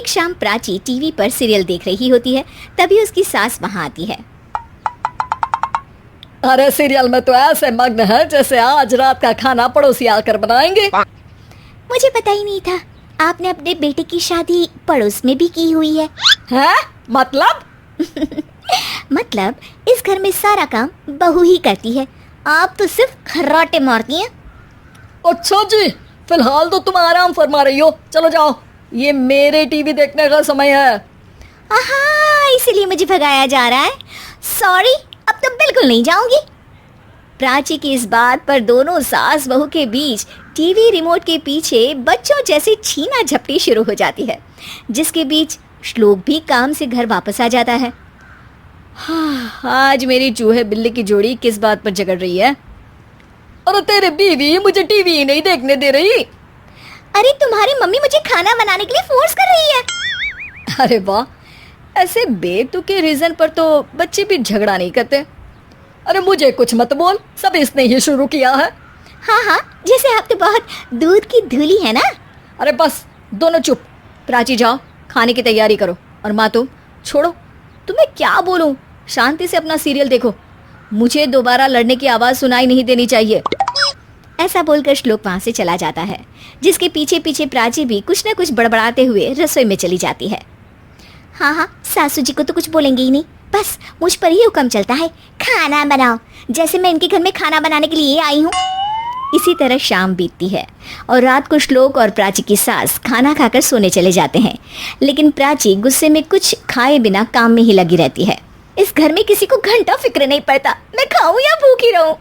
एक शाम प्राची टीवी पर सीरियल देख रही होती है, तभी उसकी सास वहां आती है। अरे सीरियल में तो ऐसे मग्न है जैसे आज रात का खाना पड़ोसी आकर बनाएंगे। मुझे पता ही नहीं था आपने अपने बेटे की शादी पड़ोस में भी की हुई है। हैं? मतलब? मतलब इस घर में सारा काम बहू ही करती है, आप तो सिर्फ खर्राटे मारती हैं। अच्छा जी, फिलहाल तो तुम आराम फरमा रही हो, चलो जाओ, ये मेरे टीवी देखने का समय है। आहा, इसीलिए मुझे भगाया जा रहा है। सॉरी, अब तो बिल्कुल नहीं जाऊंगी। प्राची की इस बात पर दोनों सास बहू के बीच टीवी रिमोट के पीछे बच्चों जैसी छीना झपटी शुरू हो जाती है, जिसके बीच श्लोक भी काम से घर वापस आ जाता है। हाँ, आज मेरी चूहे बिल्ली की जोड़ी किस बात पर झगड़ रही है? अरे तेरे बीवी मुझे टीवी ही नहीं देखने दे रही। अरे तुम्हारी मम्मी मुझे खाना बनाने के लिए फोर्स कर रही है। अरे वाह, ऐसे बेतुके रीजन पर तो बच्चे भी झगड़ा नहीं करते। अरे मुझे कुछ मत बोल, सब इसने ही शुरू किया है। हाँ हाँ, जैसे आप तो बहुत दूध की धूली है ना। अरे बस, दोनों चुप। प्राची जाओ, खाने की तैयारी करो। और माँ तुम छोड़ो, तुम्हें क्या बोलूं, शांति से अपना सीरियल देखो, मुझे दोबारा लड़ने की आवाज़ सुनाई नहीं देनी चाहिए। ऐसा बोलकर श्लोक वहाँ से चला जाता है, जिसके पीछे पीछे प्राची भी कुछ न कुछ बड़बड़ाते हुए रसोई में चली जाती है। हाँ हाँ, सासू जी को तो कुछ बोलेंगे ही नहीं, बस मुझ पर ही हुक्म चलता है, खाना बनाओ, जैसे मैं इनके घर में खाना बनाने के लिए आई हूँ। इसी तरह शाम बीतती है और रात को श्लोक और प्राची की सास खाना खाकर सोने चले जाते हैं, लेकिन प्राची गुस्से में कुछ खाए बिना काम में ही लगी रहती है। इस घर में किसी को घंटा फिक्र नहीं पड़ता, मैं खाऊं या भूखी रहूं।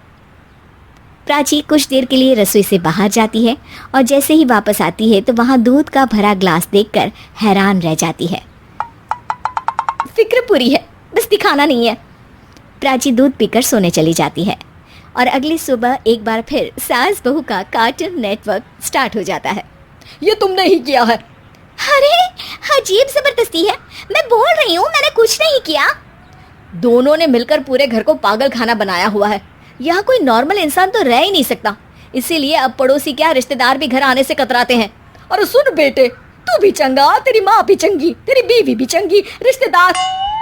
प्राची कुछ देर के लिए रसोई से बाहर जाती है और जैसे ही वापस आती है तो वहां दूध का भरा ग्लास देखकर हैरान रह जाती है। फिक्र पूरी है, बस दिखाना नहीं है। प्राची दूध पीकर सोने चली जाती है और अगली सुबह एक बार फिर सास बहू का कार्टून नेटवर्क स्टार्ट हो जाता है। ये तुमने ही किया है। अरे अजीब जबरदस्ती है, मैं बोल रही हूँ मैंने कुछ नहीं किया। दोनों ने मिलकर पूरे घर को पागल खाना बनाया हुआ है। यहाँ कोई नॉर्मल इंसान तो रह ही नहीं सकता, इसीलिए अब पड़ोसी क्या रिश्तेदार भी घर आने से कतराते हैं। और सुन बेटे, तू भी चंगा, तेरी माँ भी चंगी, तेरी बीवी भी चंगी, रिश्तेदार।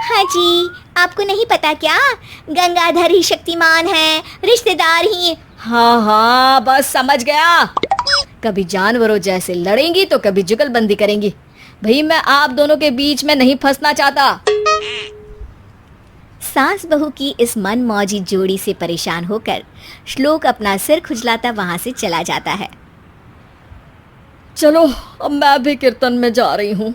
हाँ जी, आपको नहीं पता क्या, गंगाधर ही शक्तिमान है, रिश्तेदार ही। हाँ हाँ, बस समझ गया। कभी जानवरों जैसे लड़ेंगी तो कभी जुगलबंदी करेंगी। भाई मैं आप दोनों के बीच में नहीं फंसना चाहता। सास बहू की इस मनमौजी जोड़ी से परेशान होकर श्लोक अपना सिर खुजलाता वहां से चला जाता है। चलो अब मैं भी कीर्तन में जा रही हूँ।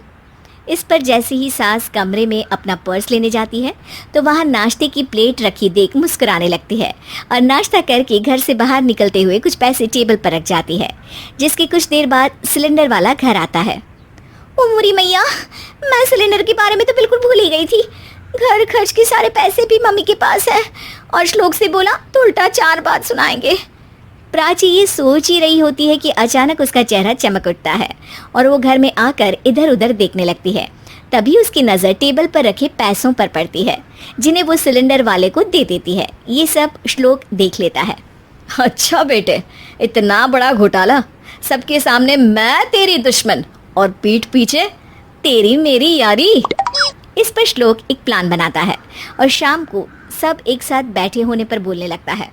इस पर जैसे ही सास कमरे में अपना पर्स लेने जाती है तो वहां नाश्ते की प्लेट रखी देख मुस्कुराने लगती है और नाश्ता करके घर से बाहर निकलते हुए कुछ पैसे टेबल पर रख जाती है, जिसके कुछ देर बाद सिलेंडर वाला घर आता है। ओ मोरी मैया, मैं सिलेंडर के बारे में तो बिल्कुल भूल ही गई थी। घर खर्च के सारे पैसे भी मम्मी के पास है और श्लोक से बोला तो उल्टा 4 बात सुनाएंगे। प्राची ये सोच ही रही होती है कि अचानक उसका चेहरा चमक उठता है और वो घर में आकर इधर उधर देखने लगती है। तभी उसकी नज़र टेबल पर रखे पैसों पर पड़ती है, जिन्हें वो सिलेंडर वाले को दे देती है। ये सब श्लोक देख लेता है। अच्छा बेटे, इतना बड़ा घोटाला, सबके सामने मैं तेरी दुश्मन और पीठ पीछे तेरी मेरी यारी। इस पर श्लोक एक प्लान बनाता है और शाम को सब एक साथ बैठे होने पर बोलने लगता है।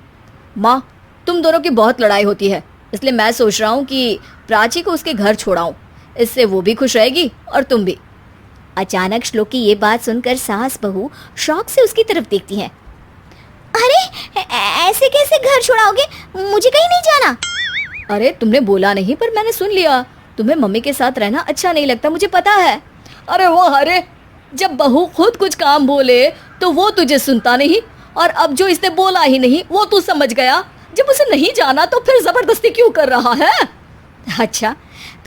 माँ, तुम दोनों की बहुत लड़ाई होती है, इसलिए मैं सोच रहा हूँ कि प्राची को उसके घर छोड़ाऊँ, इससे वो भी खुश रहेगी और तुम भी। अचानक श्लोक की ये बात सुनकर सास बहू शौक से उसकी तरफ देखती हैं। अरे ऐसे कैसे घर छोड़ाओगे, मुझे कहीं नहीं जाना। अरे तुमने बोला नहीं पर मैंने सुन लिया, तुम्हें मम्मी के साथ रहना अच्छा नहीं लगता, मुझे पता है। अरे वो अरे, जब बहू खुद कुछ काम बोले तो वो तुझे सुनता नहीं, और अब जो इसने बोला ही नहीं वो तू समझ गया। जब उसे नहीं जाना तो फिर जबरदस्ती क्यों कर रहा है? अच्छा,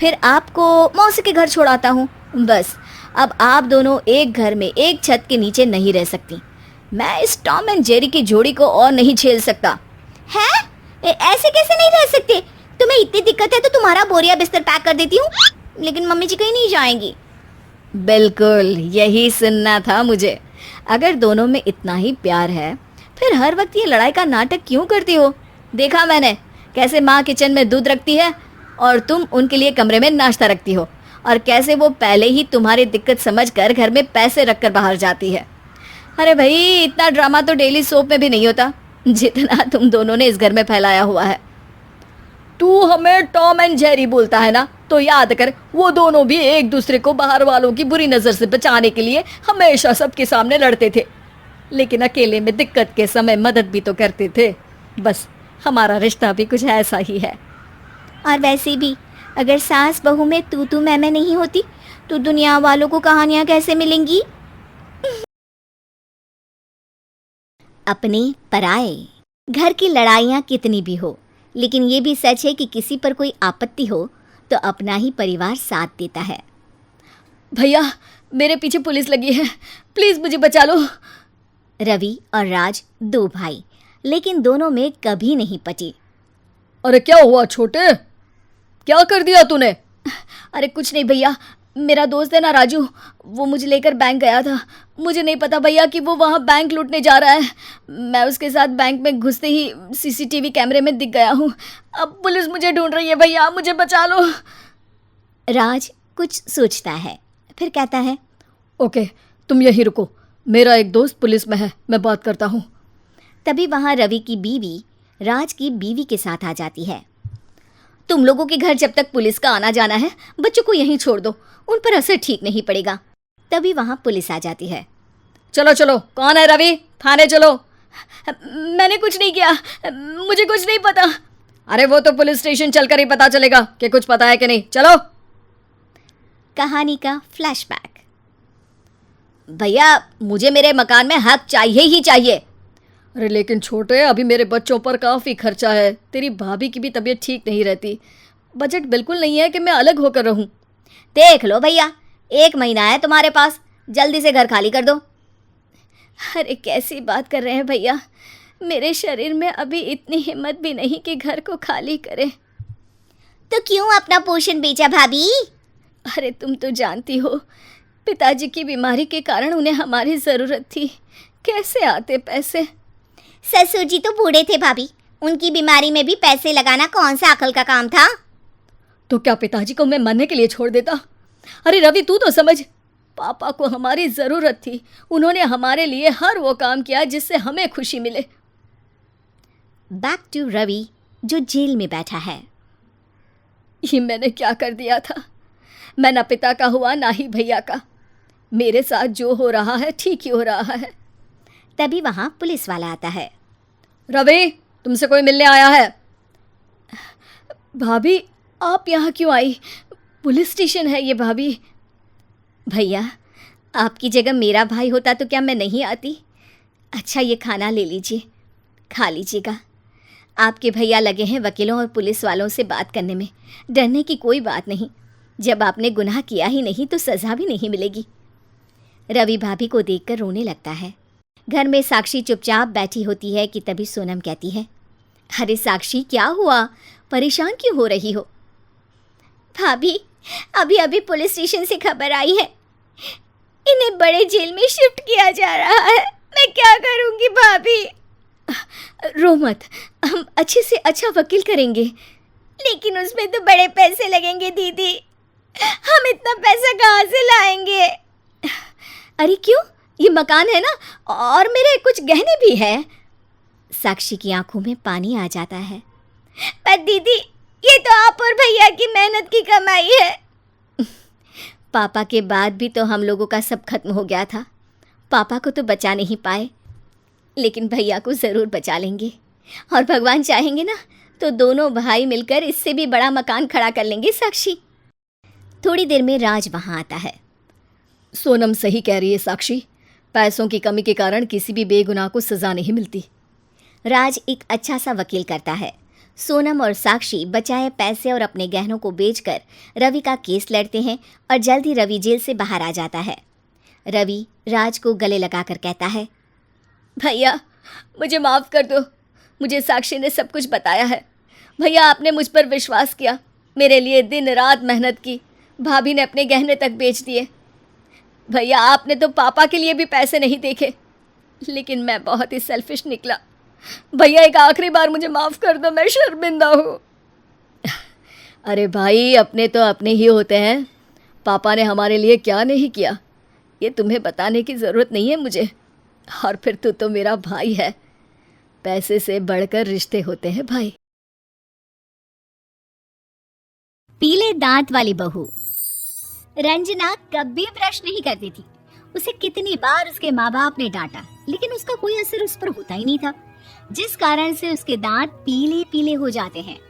फिर आपको मौसी के घर छोड़ाता हूँ। बस अब आप दोनों एक घर में एक छत के नीचे नहीं रह सकती। मैं इस टॉम एंड जेरी की जोड़ी को और नहीं झेल सकता। है? ऐसे कैसे नहीं रह सकते? तुम्हें इतनी दिक्कत है तो तुम्हारा बोरिया बिस्तर पैक कर देती हूँ, लेकिन मम्मी जी कहीं नहीं जाएंगी। बिल्कुल यही सुनना था मुझे। अगर दोनों में इतना ही प्यार है फिर हर वक्त ये लड़ाई का नाटक क्यों करती हो? देखा मैंने कैसे माँ किचन में दूध रखती है और तुम उनके लिए कमरे में नाश्ता रखती हो, और कैसे वो पहले ही तुम्हारी दिक्कत समझकर घर में पैसे रखकर बाहर जाती है। अरे भाई, इतना ड्रामा तो डेली सोप में भी नहीं होता जितना तुम दोनों ने इस घर में फैलाया हुआ है। तू हमें टॉम एंड जेरी बोलता है ना, तो याद कर वो दोनों भी एक दूसरे को बाहर वालों की बुरी नज़र से बचाने के लिए हमेशा सबके सामने लड़ते थे, लेकिन अकेले में दिक्कत के समय मदद भी तो करते थे। बस हमारा रिश्ता भी कुछ ऐसा ही है। और वैसे भी अगर सास बहू में तू मैं नहीं होती तो दुनिया वालों को कहानियां कैसे मिलेंगी। अपने पराए, घर की लड़ाइयाँ कितनी भी हो, लेकिन ये भी सच है कि किसी पर कोई आपत्ति हो तो अपना ही परिवार साथ देता है। भैया, मेरे पीछे पुलिस लगी है, प्लीज़ मुझे बचा लो। रवि और राज दो भाई, लेकिन दोनों में कभी नहीं पटी। अरे क्या हुआ छोटे, क्या कर दिया तूने? अरे कुछ नहीं भैया, मेरा दोस्त है ना राजू, वो मुझे लेकर बैंक गया था। मुझे नहीं पता भैया कि वो वहाँ बैंक लूटने जा रहा है। मैं उसके साथ बैंक में घुसते ही सीसीटीवी कैमरे में दिख गया हूँ। अब पुलिस मुझे ढूंढ रही है भैया, मुझे बचा लो। राज कुछ सोचता है, फिर कहता है, ओके, तुम यहीं रुको, मेरा एक दोस्त पुलिस में है, मैं बात करता हूँ। तभी वहाँ रवि की बीवी राज की बीवी के साथ आ जाती है। तुम लोगों के घर जब तक पुलिस का आना जाना है, बच्चों को यहीं छोड़ दो, उन पर असर ठीक नहीं पड़ेगा। तभी वहाँ पुलिस आ जाती है। चलो चलो, कौन है रवि, थाने चलो। मैंने कुछ नहीं किया, मुझे कुछ नहीं पता। अरे वो तो पुलिस स्टेशन चलकर ही पता चलेगा कि कुछ पता है कि नहीं, चलो। कहानी का फ्लैशबैक। भैया, मुझे मेरे मकान में हक चाहिए ही चाहिए। अरे लेकिन छोटे, अभी मेरे बच्चों पर काफ़ी खर्चा है, तेरी भाभी की भी तबीयत ठीक नहीं रहती, बजट बिल्कुल नहीं है कि मैं अलग होकर रहूं। देख लो भैया, 1 महीना है तुम्हारे पास, जल्दी से घर खाली कर दो। अरे कैसी बात कर रहे हैं भैया, मेरे शरीर में अभी इतनी हिम्मत भी नहीं कि घर को खाली करें। तो क्यों अपना पोषण बेचा भाभी? अरे तुम तो जानती हो, पिताजी की बीमारी के कारण उन्हें हमारी ज़रूरत थी, कैसे आते पैसे। ससुर जी तो बूढ़े थे भाभी, उनकी बीमारी में भी पैसे लगाना कौन सा अकल का काम था। तो क्या पिताजी को मैं मरने के लिए छोड़ देता? अरे रवि, तू तो समझ, पापा को हमारी ज़रूरत थी, उन्होंने हमारे लिए हर वो काम किया जिससे हमें खुशी मिले। बैक टू रवि जो जेल में बैठा है। ये मैंने क्या कर दिया था? मैं ना पिता का हुआ ना ही भैया का, मेरे साथ जो हो रहा है ठीक ही हो रहा है। तभी वहाँ पुलिस वाला आता है। रवि, तुमसे कोई मिलने आया है। भाभी, आप यहाँ क्यों आई? पुलिस स्टेशन है ये भाभी। भैया, आपकी जगह मेरा भाई होता तो क्या मैं नहीं आती? अच्छा, ये खाना ले लीजिए, खा लीजिएगा। आपके भैया लगे हैं वकीलों और पुलिस वालों से बात करने में, डरने की कोई बात नहीं, जब आपने गुनाह किया ही नहीं तो सज़ा भी नहीं मिलेगी। रवि भाभी को देखकर रोने लगता है। घर में साक्षी चुपचाप बैठी होती है कि तभी सोनम कहती है, अरे साक्षी, क्या हुआ, परेशान क्यों हो रही हो? भाभी, अभी अभी पुलिस स्टेशन से खबर आई है, इन्हें बड़े जेल में शिफ्ट किया जा रहा है, मैं क्या करूंगी भाभी? रो मत, हम अच्छे से अच्छा वकील करेंगे। लेकिन उसमें तो बड़े पैसे लगेंगे दीदी, हम इतना पैसा कहाँ से लाएंगे? अरे क्यों, ये मकान है ना, और मेरे कुछ गहने भी हैं। साक्षी की आंखों में पानी आ जाता है। पर दीदी, ये तो आप और भैया की मेहनत की कमाई है। पापा के बाद भी तो हम लोगों का सब खत्म हो गया था, पापा को तो बचा नहीं पाए, लेकिन भैया को ज़रूर बचा लेंगे, और भगवान चाहेंगे ना तो दोनों भाई मिलकर इससे भी बड़ा मकान खड़ा कर लेंगे। साक्षी। थोड़ी देर में राज वहाँ आता है। सोनम सही कह रही है साक्षी, पैसों की कमी के कारण किसी भी बेगुनाह को सज़ा नहीं मिलती। राज एक अच्छा सा वकील करता है। सोनम और साक्षी बचाए पैसे और अपने गहनों को बेचकर रवि का केस लड़ते हैं और जल्द ही रवि जेल से बाहर आ जाता है। रवि राज को गले लगाकर कहता है, भैया मुझे माफ़ कर दो, मुझे साक्षी ने सब कुछ बताया है। भैया, आपने मुझ पर विश्वास किया, मेरे लिए दिन रात मेहनत की, भाभी ने अपने गहने तक बेच दिए। भैया, आपने तो पापा के लिए भी पैसे नहीं देखे, लेकिन मैं बहुत ही सेल्फिश निकला। भैया, एक आखिरी बार मुझे माफ़ कर दो, मैं शर्मिंदा हूँ। अरे भाई, अपने तो अपने ही होते हैं, पापा ने हमारे लिए क्या नहीं किया, ये तुम्हें बताने की ज़रूरत नहीं है मुझे। और फिर तू तो मेरा भाई है, पैसे से बढ़कर रिश्ते होते हैं भाई। पीले दांत वाली बहू। रंजना कभी ब्रश नहीं करती थी। उसे कितनी बार उसके माँ बाप ने डांटा, लेकिन उसका कोई असर उस पर होता ही नहीं था, जिस कारण से उसके दांत पीले पीले हो जाते हैं।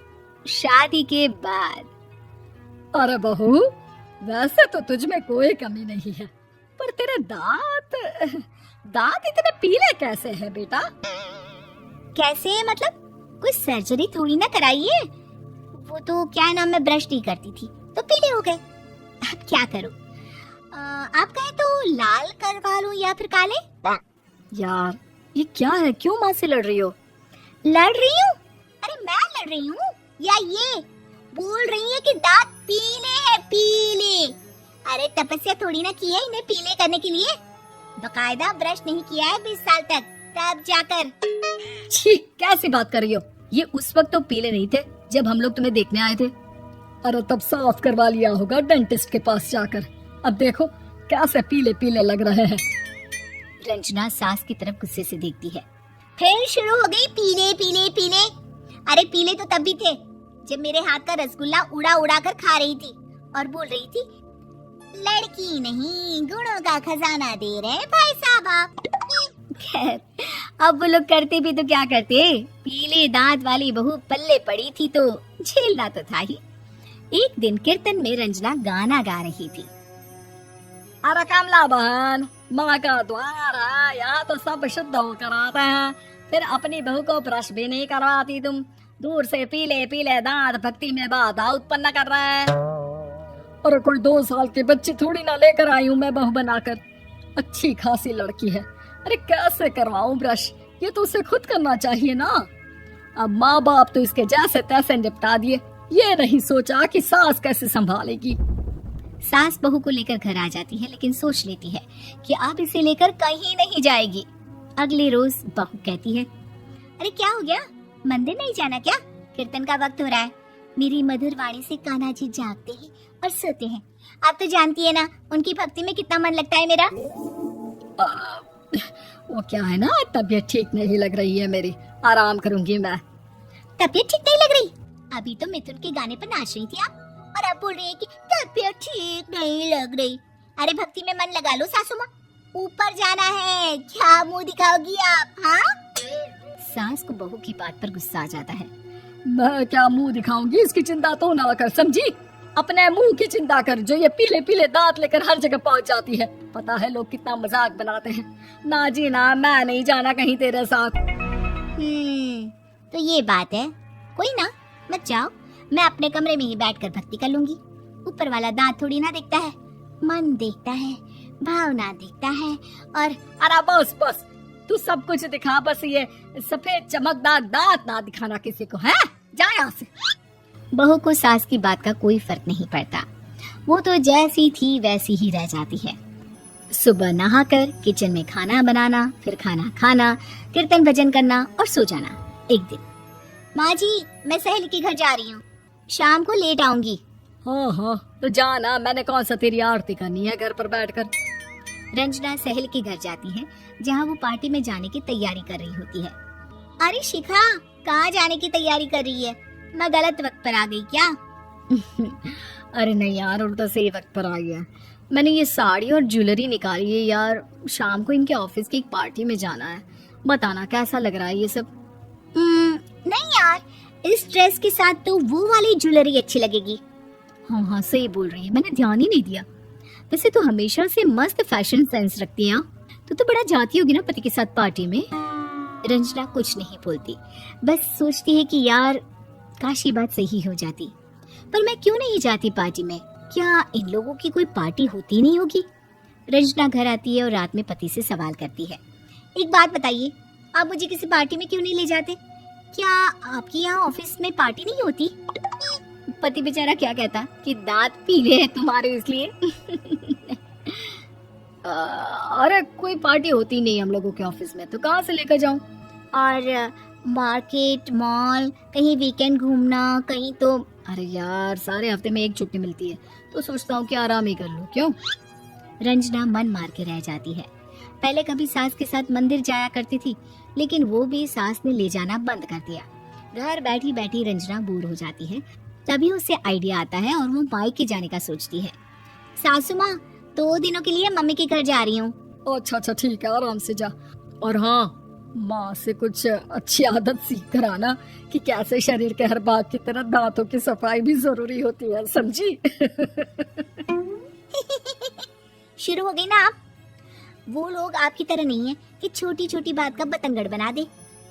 शादी के बाद। अरे बहू, वैसे तो तुझ में कोई कमी नहीं है, पर तेरे दांत इतने पीले कैसे हैं बेटा? कैसे है मतलब? कोई सर्जरी थोड़ी ना कराई है। वो तो क्या नाम, मैं ब्रश नहीं करती थी तो पीले हो गए। अब क्या करूं? आप कहें तो लाल करवा लूं या फिर काले? यार ये क्या है, क्यों माँ से लड़ रही हो? लड़ रही हूँ? अरे मैं लड़ रही हूँ या ये बोल रही है कि दांत पीले हैं, पीले। अरे तपस्या थोड़ी ना की है इन्हें पीले करने के लिए। बकायदा ब्रश नहीं किया है 20 साल तक, तब जाकर। छी, कैसी बात कर रही हो? ये उस वक्त तो पीले नहीं थे जब हम लोग तुम्हें देखने आए थे। अरे तब साफ करवा लिया होगा डेंटिस्ट के पास जाकर। अब देखो कैसे पीले पीले लग रहे हैं। रंजना सास की तरफ गुस्से से देखती है। फिर शुरू हो गई पीले पीले पीले। अरे पीले तो तब भी थे जब मेरे हाथ का रसगुल्ला उड़ा उड़ा कर खा रही थी और बोल रही थी, लड़की नहीं गुणों का खजाना दे रहे हैं भाई साहब आप। खैर, अब वो लोग करते भी तो क्या करते, पीले दांत वाली बहू पल्ले पड़ी थी तो झेलना तो था ही। एक दिन कीर्तन में रंजना गाना गा रही थी। अरे कमला बहन, माँ का द्वार है, यहाँ तो सब शुद्ध होकर आते हैं, फिर अपनी बहू को ब्रश भी नहीं करवाती तुम। दूर से पीले पीले दांत भक्ति में बाधा उत्पन्न कर रहे हैं। अरे कोई 2 साल के बच्चे थोड़ी ना लेकर आई हूँ मैं बहू बनाकर। अच्छी खासी लड़की है, अरे कैसे करवाऊं ब्रश? ये तो उसे खुद करना चाहिए ना। अब माँ बाप तो इसके जैसे तैसे निपटा दिए, ये नहीं सोचा कि सास कैसे संभालेगी। सास बहू को लेकर घर आ जाती है, लेकिन सोच लेती है कि अब इसे लेकर कहीं नहीं जाएगी। अगले रोज बहू कहती है, अरे क्या हो गया, मंदिर नहीं जाना क्या? कीर्तन का वक्त हो रहा है। मेरी मधुर वाणी से कान्हा जी जागते हैं और सोते हैं। आप तो जानती है ना उनकी भक्ति में कितना मन लगता है मेरा। वो क्या है ना, तबीयत ठीक नहीं लग रही है मेरी, आराम करूंगी मैं। तबीयत ठीक नहीं लग रही? अभी तो मिथुन के गाने पर नाच रही थी आप, और अब बोल रही है कि तबीयत ठीक नहीं लग रही। अरे भक्ति में मन लगा लो सासू माँ, ऊपर जाना है, क्या मुंह दिखाओगी आप? हाँ? सास को बहू की बात पर गुस्सा आ जाता है। मैं क्या मुंह दिखाऊंगी, इसकी चिंता तो ना कर, समझी? अपने मुंह की चिंता कर, जो ये पीले पीले दांत लेकर हर जगह पहुंच जाती है। पता है लोग कितना मजाक बनाते हैं। ना जी ना, मैं नहीं जाना कहीं तेरे साथ। तो ये बात है, कोई ना, मत जाओ, मैं अपने कमरे में ही बैठकर भक्ति कर लूंगी। ऊपर वाला दांत थोड़ी ना देखता है, मन देखता है, भावना देखता है। और अरे बस बस, तू सब कुछ दिखा, बस ये सफेद चमकदार दांत ना दिखाना किसी को, है? जा यहाँ से। बहू को सास की बात का कोई फर्क नहीं पड़ता, वो तो जैसी थी वैसी ही रह जाती है। सुबह नहाकर किचन में खाना बनाना, फिर खाना खाना, कीर्तन भजन करना और सो जाना। एक दिन, माँ जी मैं सहेली के घर जा रही हूँ, शाम को लेट आऊंगी। हाँ हाँ तो जाना, मैंने कौन सा तेरी आरती करनी है घर पर बैठकर। रंजना सहेली के घर जाती है, जहाँ वो पार्टी में जाने की तैयारी कर रही होती है। अरे शिखा, कहाँ जाने की तैयारी कर रही है? मैं गलत वक्त पर आ गई क्या? अरे नहीं यार, उल्टा सही वक्त पर आई है। मैंने ये साड़ी और ज्वेलरी निकाली है यार, शाम को इनके ऑफिस की एक पार्टी में जाना है। बताना कैसा लग रहा है ये सब? नहीं यार, इस ड्रेस के साथ तो वो वाली ज्वेलरी अच्छी लगेगी। हाँ हाँ सही बोल रही है, मैंने ध्यान ही नहीं दिया। वैसे तो हमेशा से मस्त फैशन सेंस रखती है। तो बड़ा जाती होगी ना पति के साथ पार्टी में। रंजना कुछ नहीं बोलती, बस सोचती है कि यार काश ये बात सही हो जाती, पर मैं क्यों नहीं जाती पार्टी में? क्या इन लोगों की कोई पार्टी होती नहीं होगी? रंजना घर आती है और रात में पति से सवाल करती है, एक बात बताइए, आप मुझे किसी पार्टी में क्यों नहीं ले जाते? क्या आपके यहाँ ऑफिस में पार्टी नहीं होती? पति बेचारा क्या कहता कि दांत पीले हैं तुम्हारे इसलिए। अरे कोई पार्टी होती नहीं हम लोगों के ऑफिस में, तो कहाँ से लेकर जाऊं? और मार्केट, मॉल, कहीं वीकेंड घूमना, कहीं तो। अरे यार, सारे हफ्ते में एक छुट्टी मिलती है तो सोचता हूँ कि आराम ही कर लूँ। क्यों? रंजना मन मार के रह जाती है। पहले कभी सास के साथ मंदिर जाया करती थी, लेकिन वो भी सास ने ले जाना बंद कर दिया। घर बैठी बैठी रंजना बोर हो जाती है। तभी उसे आइडिया आता है और वो मायके जाने का सोचती है। सासू माँ, 2 दिनों के लिए मम्मी के घर जा रही हूँ। अच्छा अच्छा, ठीक है, आराम से जा। और हाँ, माँ से कुछ अच्छी आदत सीख कर आना कि कैसे शरीर के हर भाग की तरह दांतों की सफाई भी जरूरी होती है, समझी? शुरू हो गई ना आप। वो लोग आपकी तरह नहीं है कि छोटी छोटी बात का बतंगड़ बना दे।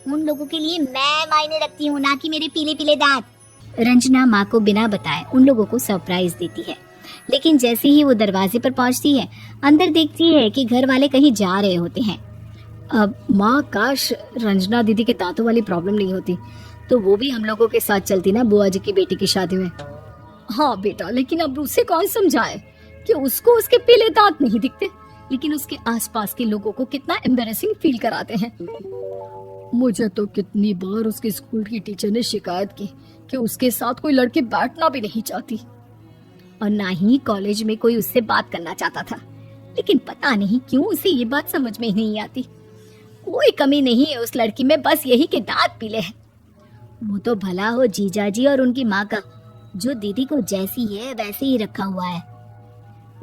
उन लोगों के लिए मैं मायने रखती हूँ, ना कि मेरे पीले पीले दांत। रंजना माँ को बिना बताए उन लोगों को सरप्राइज देती है, लेकिन जैसे ही वो दरवाजे पर पहुँचती है, अंदर देखती है कि घर वाले कहीं जा रहे होते हैं। अब माँ, काश रंजना दीदी के दांतों वाली प्रॉब्लम नहीं होती तो वो भी हम लोगों के साथ चलती ना बुआ जी की बेटी की शादी में। हाँ बेटा, लेकिन अब उसे कौन समझाए कि उसको उसके पीले दांत नहीं दिखते, लेकिन उसके आसपास के लोगों को कितना एम्बैरेसिंग फील कराते हैं। मुझे तो कितनी बार उसके स्कूल की टीचर ने शिकायत की कि उसके साथ कोई लड़की बैठना भी नहीं चाहती, और ना ही कॉलेज में कोई उससे बात करना चाहता था। लेकिन पता नहीं क्यों उसे ये बात समझ में ही नहीं आती। कोई कमी नहीं है उस लड़की में, बस यही के दांत पीले हैं। वो तो भला हो जीजा जी और उनकी माँ का, जो दीदी को जैसी है वैसे ही रखा हुआ है।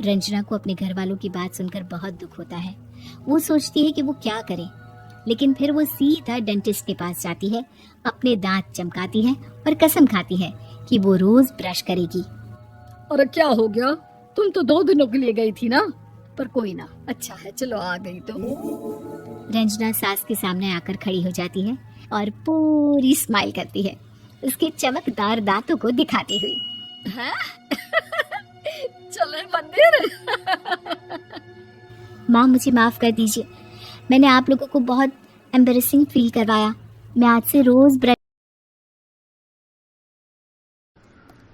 रंजना को अपने घर वालों की बात सुनकर बहुत दुख होता है। वो सोचती है कि वो क्या करे, लेकिन फिर वो सीधा डेंटिस्ट के पास जाती है, अपने दांत चमकाती है और कसम खाती है कि वो रोज ब्रश करेगी। अरे क्या हो गया? तुम तो 2 दिनों के लिए गई थी ना। पर कोई ना, अच्छा है, चलो आ गई तो। रंजना सास के सामने आकर खड़ी हो जाती है और पूरी स्माइल करती है, उसके चमकदार दांतों को दिखाती हुई। हैं? चले मंदिर? माँ, मुझे माफ कर दीजिए, मैंने आप लोगों को बहुत एम्बैरेसिंग फील करवाया। मैं आज से रोज ब्रश।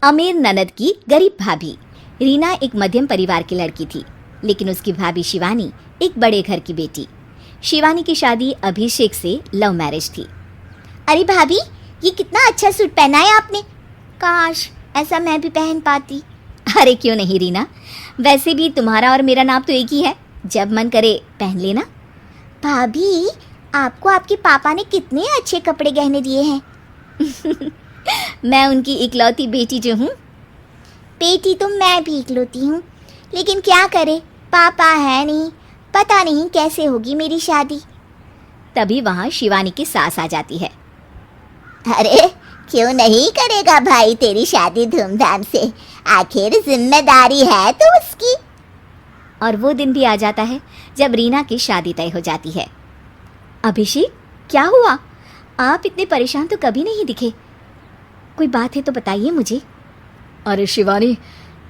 अमीर ननद की गरीब भाभी। रीना एक मध्यम परिवार की लड़की थी, लेकिन उसकी भाभी शिवानी एक बड़े घर की बेटी। शिवानी की शादी अभिषेक से लव मैरिज थी। अरे भाभी, ये कितना अच्छा सूट पहना है आपने, काश ऐसा मैं भी पहन पाती। अरे क्यों नहीं रीना, वैसे भी तुम्हारा और मेरा नाम तो एक ही है, जब मन करे पहन लेना। भाभी, आपको आपके पापा ने कितने अच्छे कपड़े गहने दिए हैं। मैं उनकी इकलौती बेटी जो हूँ। बेटी तो मैं भी इकलौती हूँ, लेकिन क्या करे, पापा है नहीं, पता नहीं कैसे होगी मेरी शादी। तभी वहाँ शिवानी की सास आ जाती है। अरे क्यों नहीं करेगा भाई तेरी शादी धूमधाम से, आखिर जिम्मेदारी है तो उसकी। और वो दिन भी आ जाता है जब रीना की शादी तय हो जाती है। अभिषेक, क्या हुआ? आप इतने परेशान तो कभी नहीं दिखे, कोई बात है तो बताइए मुझे। अरे शिवानी,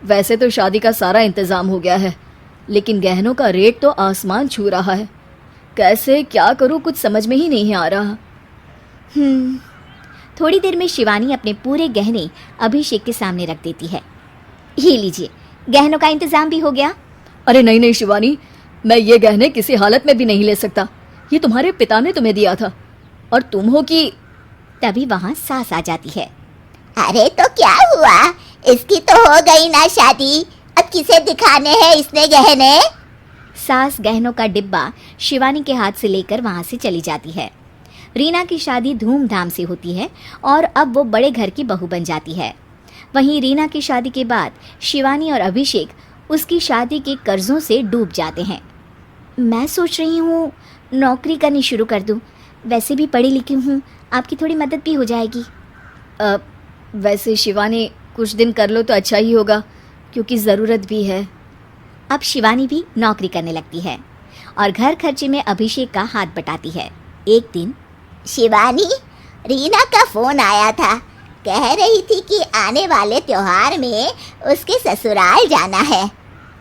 वैसे तो शादी का सारा इंतजाम हो गया है, लेकिन गहनों का रेट तो आसमान छू रहा है। कैसे क्या करूं, कुछ समझ में ही नहीं आ रहा। थोड़ी देर में शिवानी अपने पूरे गहने अभिषेक के सामने रख देती है। ये लीजिए, गहनों का इंतजाम भी हो गया। अरे नहीं नहीं शिवानी, मैं ये गहने किसी हालत में भी नहीं ले सकता। ये तुम्हारे पिता ने तुम्हें दिया था, और तुम हो कि। तभी वहाँ सास आ जाती है। अरे तो क्या हुआ, इसकी तो हो गई ना शादी, अब किसे दिखाने हैं इसने गहने। सास गहनों का डिब्बा शिवानी के हाथ से लेकर वहाँ से चली जाती है। रीना की शादी धूमधाम से होती है और अब वो बड़े घर की बहू बन जाती है। वहीं रीना की शादी के बाद शिवानी और अभिषेक उसकी शादी के कर्जों से डूब जाते हैं। मैं सोच रही हूँ नौकरी करनी शुरू कर दूँ, वैसे भी पढ़ी लिखी हूँ, आपकी थोड़ी मदद भी हो जाएगी। वैसे शिवानी, कुछ दिन कर लो तो अच्छा ही होगा, क्योंकि ज़रूरत भी है। अब शिवानी भी नौकरी करने लगती है और घर खर्चे में अभिषेक का हाथ बटाती है। एक दिन शिवानी, रीना का फोन आया था, कह रही थी कि आने वाले त्योहार में उसके ससुराल जाना है।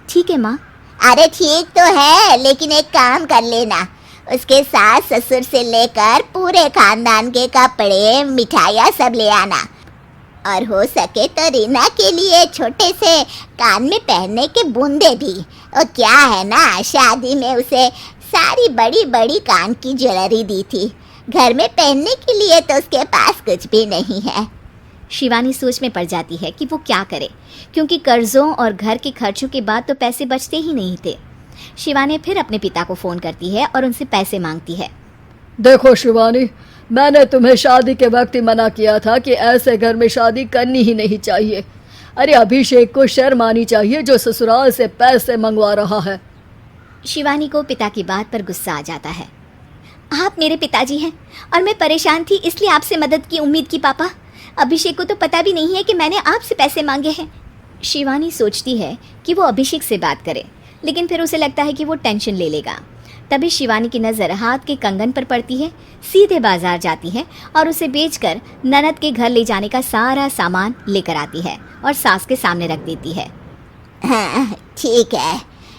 ठीक है माँ। अरे ठीक तो है, लेकिन एक काम कर लेना, उसके सास ससुर से लेकर पूरे खानदान के कपड़े मिठाइयाँ सब ले आना, और हो सके तो रीना के लिए छोटे से कान में पहनने के बूंदे भी। और क्या है ना, शादी में उसे सारी बड़ी बड़ी कान की ज्वेलरी दी थी, घर में पहनने के लिए तो उसके पास कुछ भी नहीं है। शिवानी सोच में पड़ जाती है कि वो क्या करे, क्योंकि कर्जों और घर के खर्चों के बाद तो पैसे बचते ही नहीं थे। शिवानी फिर अपने पिता को फ़ोन करती है और उनसे पैसे मांगती है। देखो शिवानी, मैंने तुम्हें शादी के वक्त ही मना किया था कि ऐसे घर में शादी करनी ही नहीं चाहिए। अरे अभिषेक को शर्म आनी चाहिए जो ससुराल से पैसे मंगवा रहा है। शिवानी को पिता की बात पर गुस्सा आ जाता है। आप मेरे पिताजी हैं और मैं परेशान थी इसलिए आपसे मदद की उम्मीद की पापा। अभिषेक को तो पता भी नहीं है कि मैंने आपसे पैसे मांगे हैं। शिवानी सोचती है कि वो अभिषेक से बात करे, लेकिन फिर उसे लगता है कि वो टेंशन ले लेगा। तभी शिवानी की नज़र हाथ के कंगन पर पड़ती है। सीधे बाजार जाती है और उसे बेचकर ननद के घर ले जाने का सारा सामान लेकर आती है और सास के सामने रख देती है। हाँ ठीक है,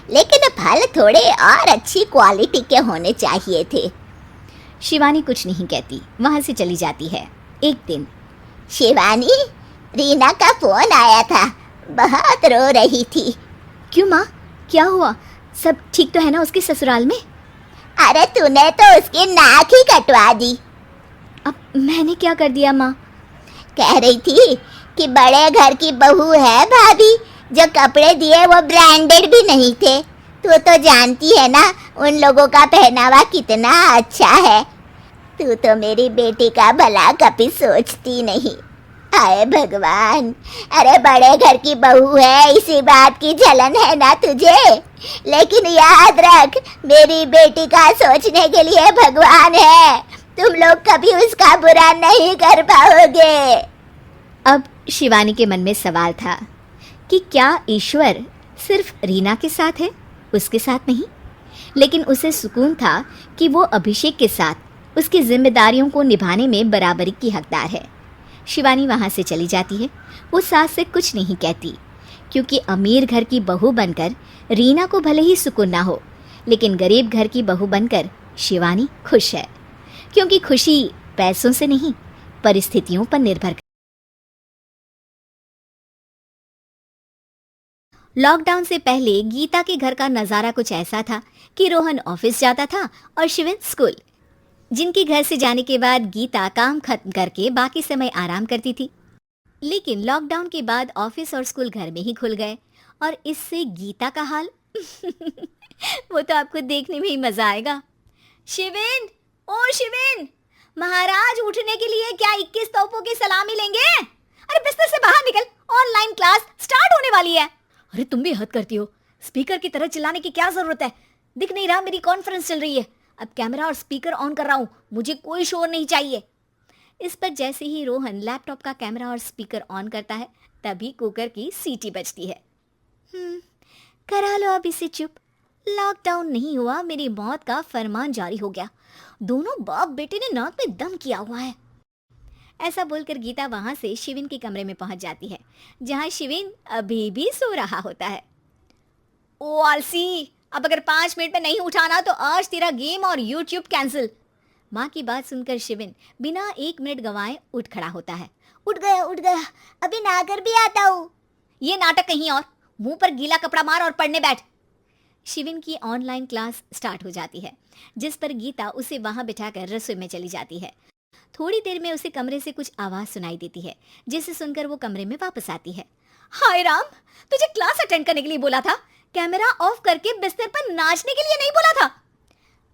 लेकिन फल थोड़े और अच्छी क्वालिटी के होने चाहिए थे। शिवानी कुछ नहीं कहती, वहाँ से चली जाती है। एक दिन शिवानी, रीना का फोन आया था, बहुत रो रही थी। क्यों माँ, क्या हुआ? सब ठीक तो है ना उसके ससुराल में? अरे तूने तो उसकी नाक ही कटवा दी। अब मैंने क्या कर दिया माँ? कह रही थी कि बड़े घर की बहू है भाभी, जो कपड़े दिए वो ब्रांडेड भी नहीं थे। तू तो जानती है ना उन लोगों का पहनावा कितना अच्छा है। तू तो मेरी बेटी का भला कभी सोचती नहीं। हाय भगवान, अरे बड़े घर की बहू है इसी बात की जलन है ना तुझे, लेकिन याद रख मेरी बेटी का सोचने के लिए भगवान है। तुम लोग कभी उसका बुरा नहीं कर पाओगे। अब शिवानी के मन में सवाल था कि क्या ईश्वर सिर्फ रीना के साथ है, उसके साथ नहीं? लेकिन उसे सुकून था कि वो अभिषेक के साथ उसकी जिम्मेदारियों को निभाने में बराबरी की हकदार है। शिवानी वहाँ से चली जाती है। वो सास से कुछ नहीं कहती, क्योंकि अमीर घर की बहू बनकर रीना को भले ही सुकून ना हो, लेकिन गरीब घर की बहू बनकर शिवानी खुश है, क्योंकि खुशी पैसों से नहीं परिस्थितियों पर निर्भर। लॉकडाउन से पहले गीता के घर का नज़ारा कुछ ऐसा था कि रोहन ऑफिस जाता था और शिविन स्कूल। जिनके घर से जाने के बाद गीता काम खत्म करके बाकी समय आराम करती थी। लेकिन लॉकडाउन के बाद ऑफिस और स्कूल घर में ही खुल गए और इससे गीता का हाल वो तो आपको देखने में ही मजा आएगा। शिविन, ओ शिविन, महाराज उठने के लिए क्या 21 तोपों की सलामी लेंगे? अरे बिस्तर से बाहर निकल, ऑनलाइन क्लास स्टार्ट होने वाली है। अरे तुम भी हद करती हो, स्पीकर की तरह चिल्लाने की क्या जरूरत है? दिख नहीं रहा मेरी कॉन्फ्रेंस चल रही है। अब कैमरा और स्पीकर ऑन कर रहा हूँ, मुझे कोई शोर नहीं चाहिए। इस पर जैसे ही रोहन लैपटॉप का कैमरा और स्पीकर ऑन करता है, तभी कुकर की सीटी बजती है। करा लो अब इसे चुप। लॉकडाउन नहीं हुआ, मेरी मौत का फरमान जारी हो गया। दोनों बाप बेटे ने नाक में दम किया हुआ है। ऐसा बोलकर गीता वहां से शिविन के कमरे में पहुंच जाती है, जहां शिविन अभी भी सो रहा होता है। ओ आलसी, अब अगर 5 मिनट में नहीं उठाना तो आज तेरा गेम और यूट्यूब कैंसिल। माँ की बात सुनकर शिविन बिना 1 मिनट गंवाए उठ खड़ा होता है। उठ गया, अभी नहाकर भी आता हूँ। ये नाटक कहीं और, मुंह पर गीला कपड़ा मार और पढ़ने बैठ। शिविन की ऑनलाइन क्लास स्टार्ट हो जाती है, जिस पर गीता उसे वहां बिठाकर रसोई में चली जाती है। थोड़ी देर में उसे कमरे से कुछ आवाज सुनाई देती है, जिसे सुनकर वो कमरे में वापस आती है। हाय राम, तुझे क्लास अटेंड करने के लिए बोला था, कैमरा ऑफ करके बिस्तर पर नाचने के लिए नहीं बोला था।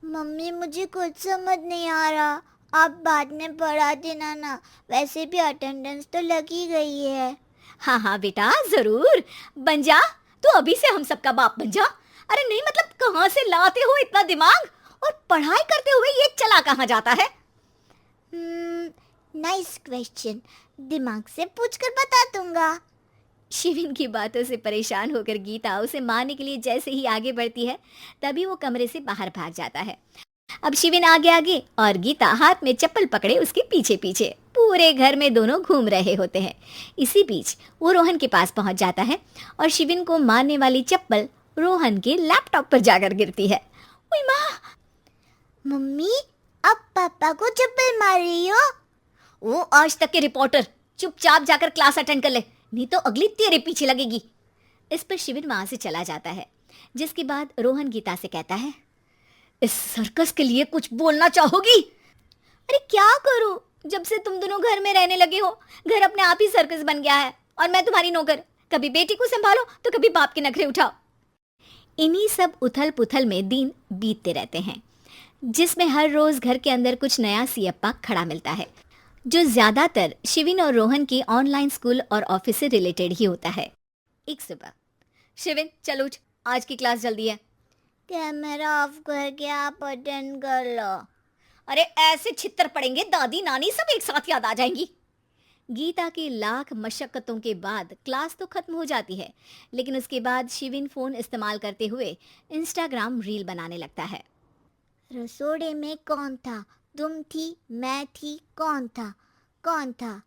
मम्मी मुझे कुछ समझ नहीं आ रहा, आप बाद में पढ़ा देना ना, वैसे भी अटेंडेंस तो लगी गई है। हाँ बेटा, जरूर बन जा, तू अभी से हम सबका बाप बन जा। अरे नहीं मतलब कहाँ से लाते हो इतना दिमाग, और पढ़ाई करते हुए ये चला कहाँ जाता है? नाइस क्वेश्चन, दिमाग से पूछकर बता दूंगा। शिविन की बातों से परेशान होकर गीता उसे मारने के लिए जैसे ही आगे बढ़ती है, तभी वो कमरे से बाहर भाग जाता है। अब शिविन आगे आगे और गीता हाथ में चप्पल पकड़े उसके पीछे पीछे पूरे घर में दोनों घूम रहे होते हैं। इसी बीच वो रोहन के पास पहुंच जाता है और शिविन को मारने वाली चप्पल रोहन के लैपटॉप पर जाकर गिरती है। ओए माँ! मम्मी, अब पापा को चप्पल मार रही हो? वो आज तक के रिपोर्टर, चुपचाप जाकर क्लास अटेंड कर ले, नहीं तो अगली तेरे पीछे लगेगी। इस पर शिविन वहां से चला जाता है, जिसके बाद रोहन गीता से कहता है, इस सर्कस के लिए कुछ बोलना चाहोगी? अरे क्या करूं, जब से तुम दोनों घर में रहने लगे हो घर अपने आप ही सर्कस बन गया है और मैं तुम्हारी नौकर। कभी बेटी को संभालो तो कभी बाप के नखरे उठाओ। इन्हीं सब उथल पुथल में दिन बीतते रहते हैं, जिसमें हर रोज घर के अंदर कुछ नया सियप्पा खड़ा मिलता है, जो ज्यादातर शिविन और रोहन की ऑनलाइन स्कूल और ऑफिस से रिलेटेड ही होता है। एक सुबह, शिविन चल उठ, आज की क्लास जल्दी है। कैमरा ऑफ करके आप अटेंड कर लो। अरे ऐसे छित्तर पड़ेंगे, दादी नानी सब एक साथ याद आ जाएंगी। गीता की लाख मशक्कतों के बाद क्लास तो खत्म हो जाती है, लेकिन उसके बाद शिविन फोन इस्तेमाल करते हुए इंस्टाग्राम रील बनाने लगता है। रसोड़े में कौन था? तुम थी, मैं थी, कौन था? कौन था?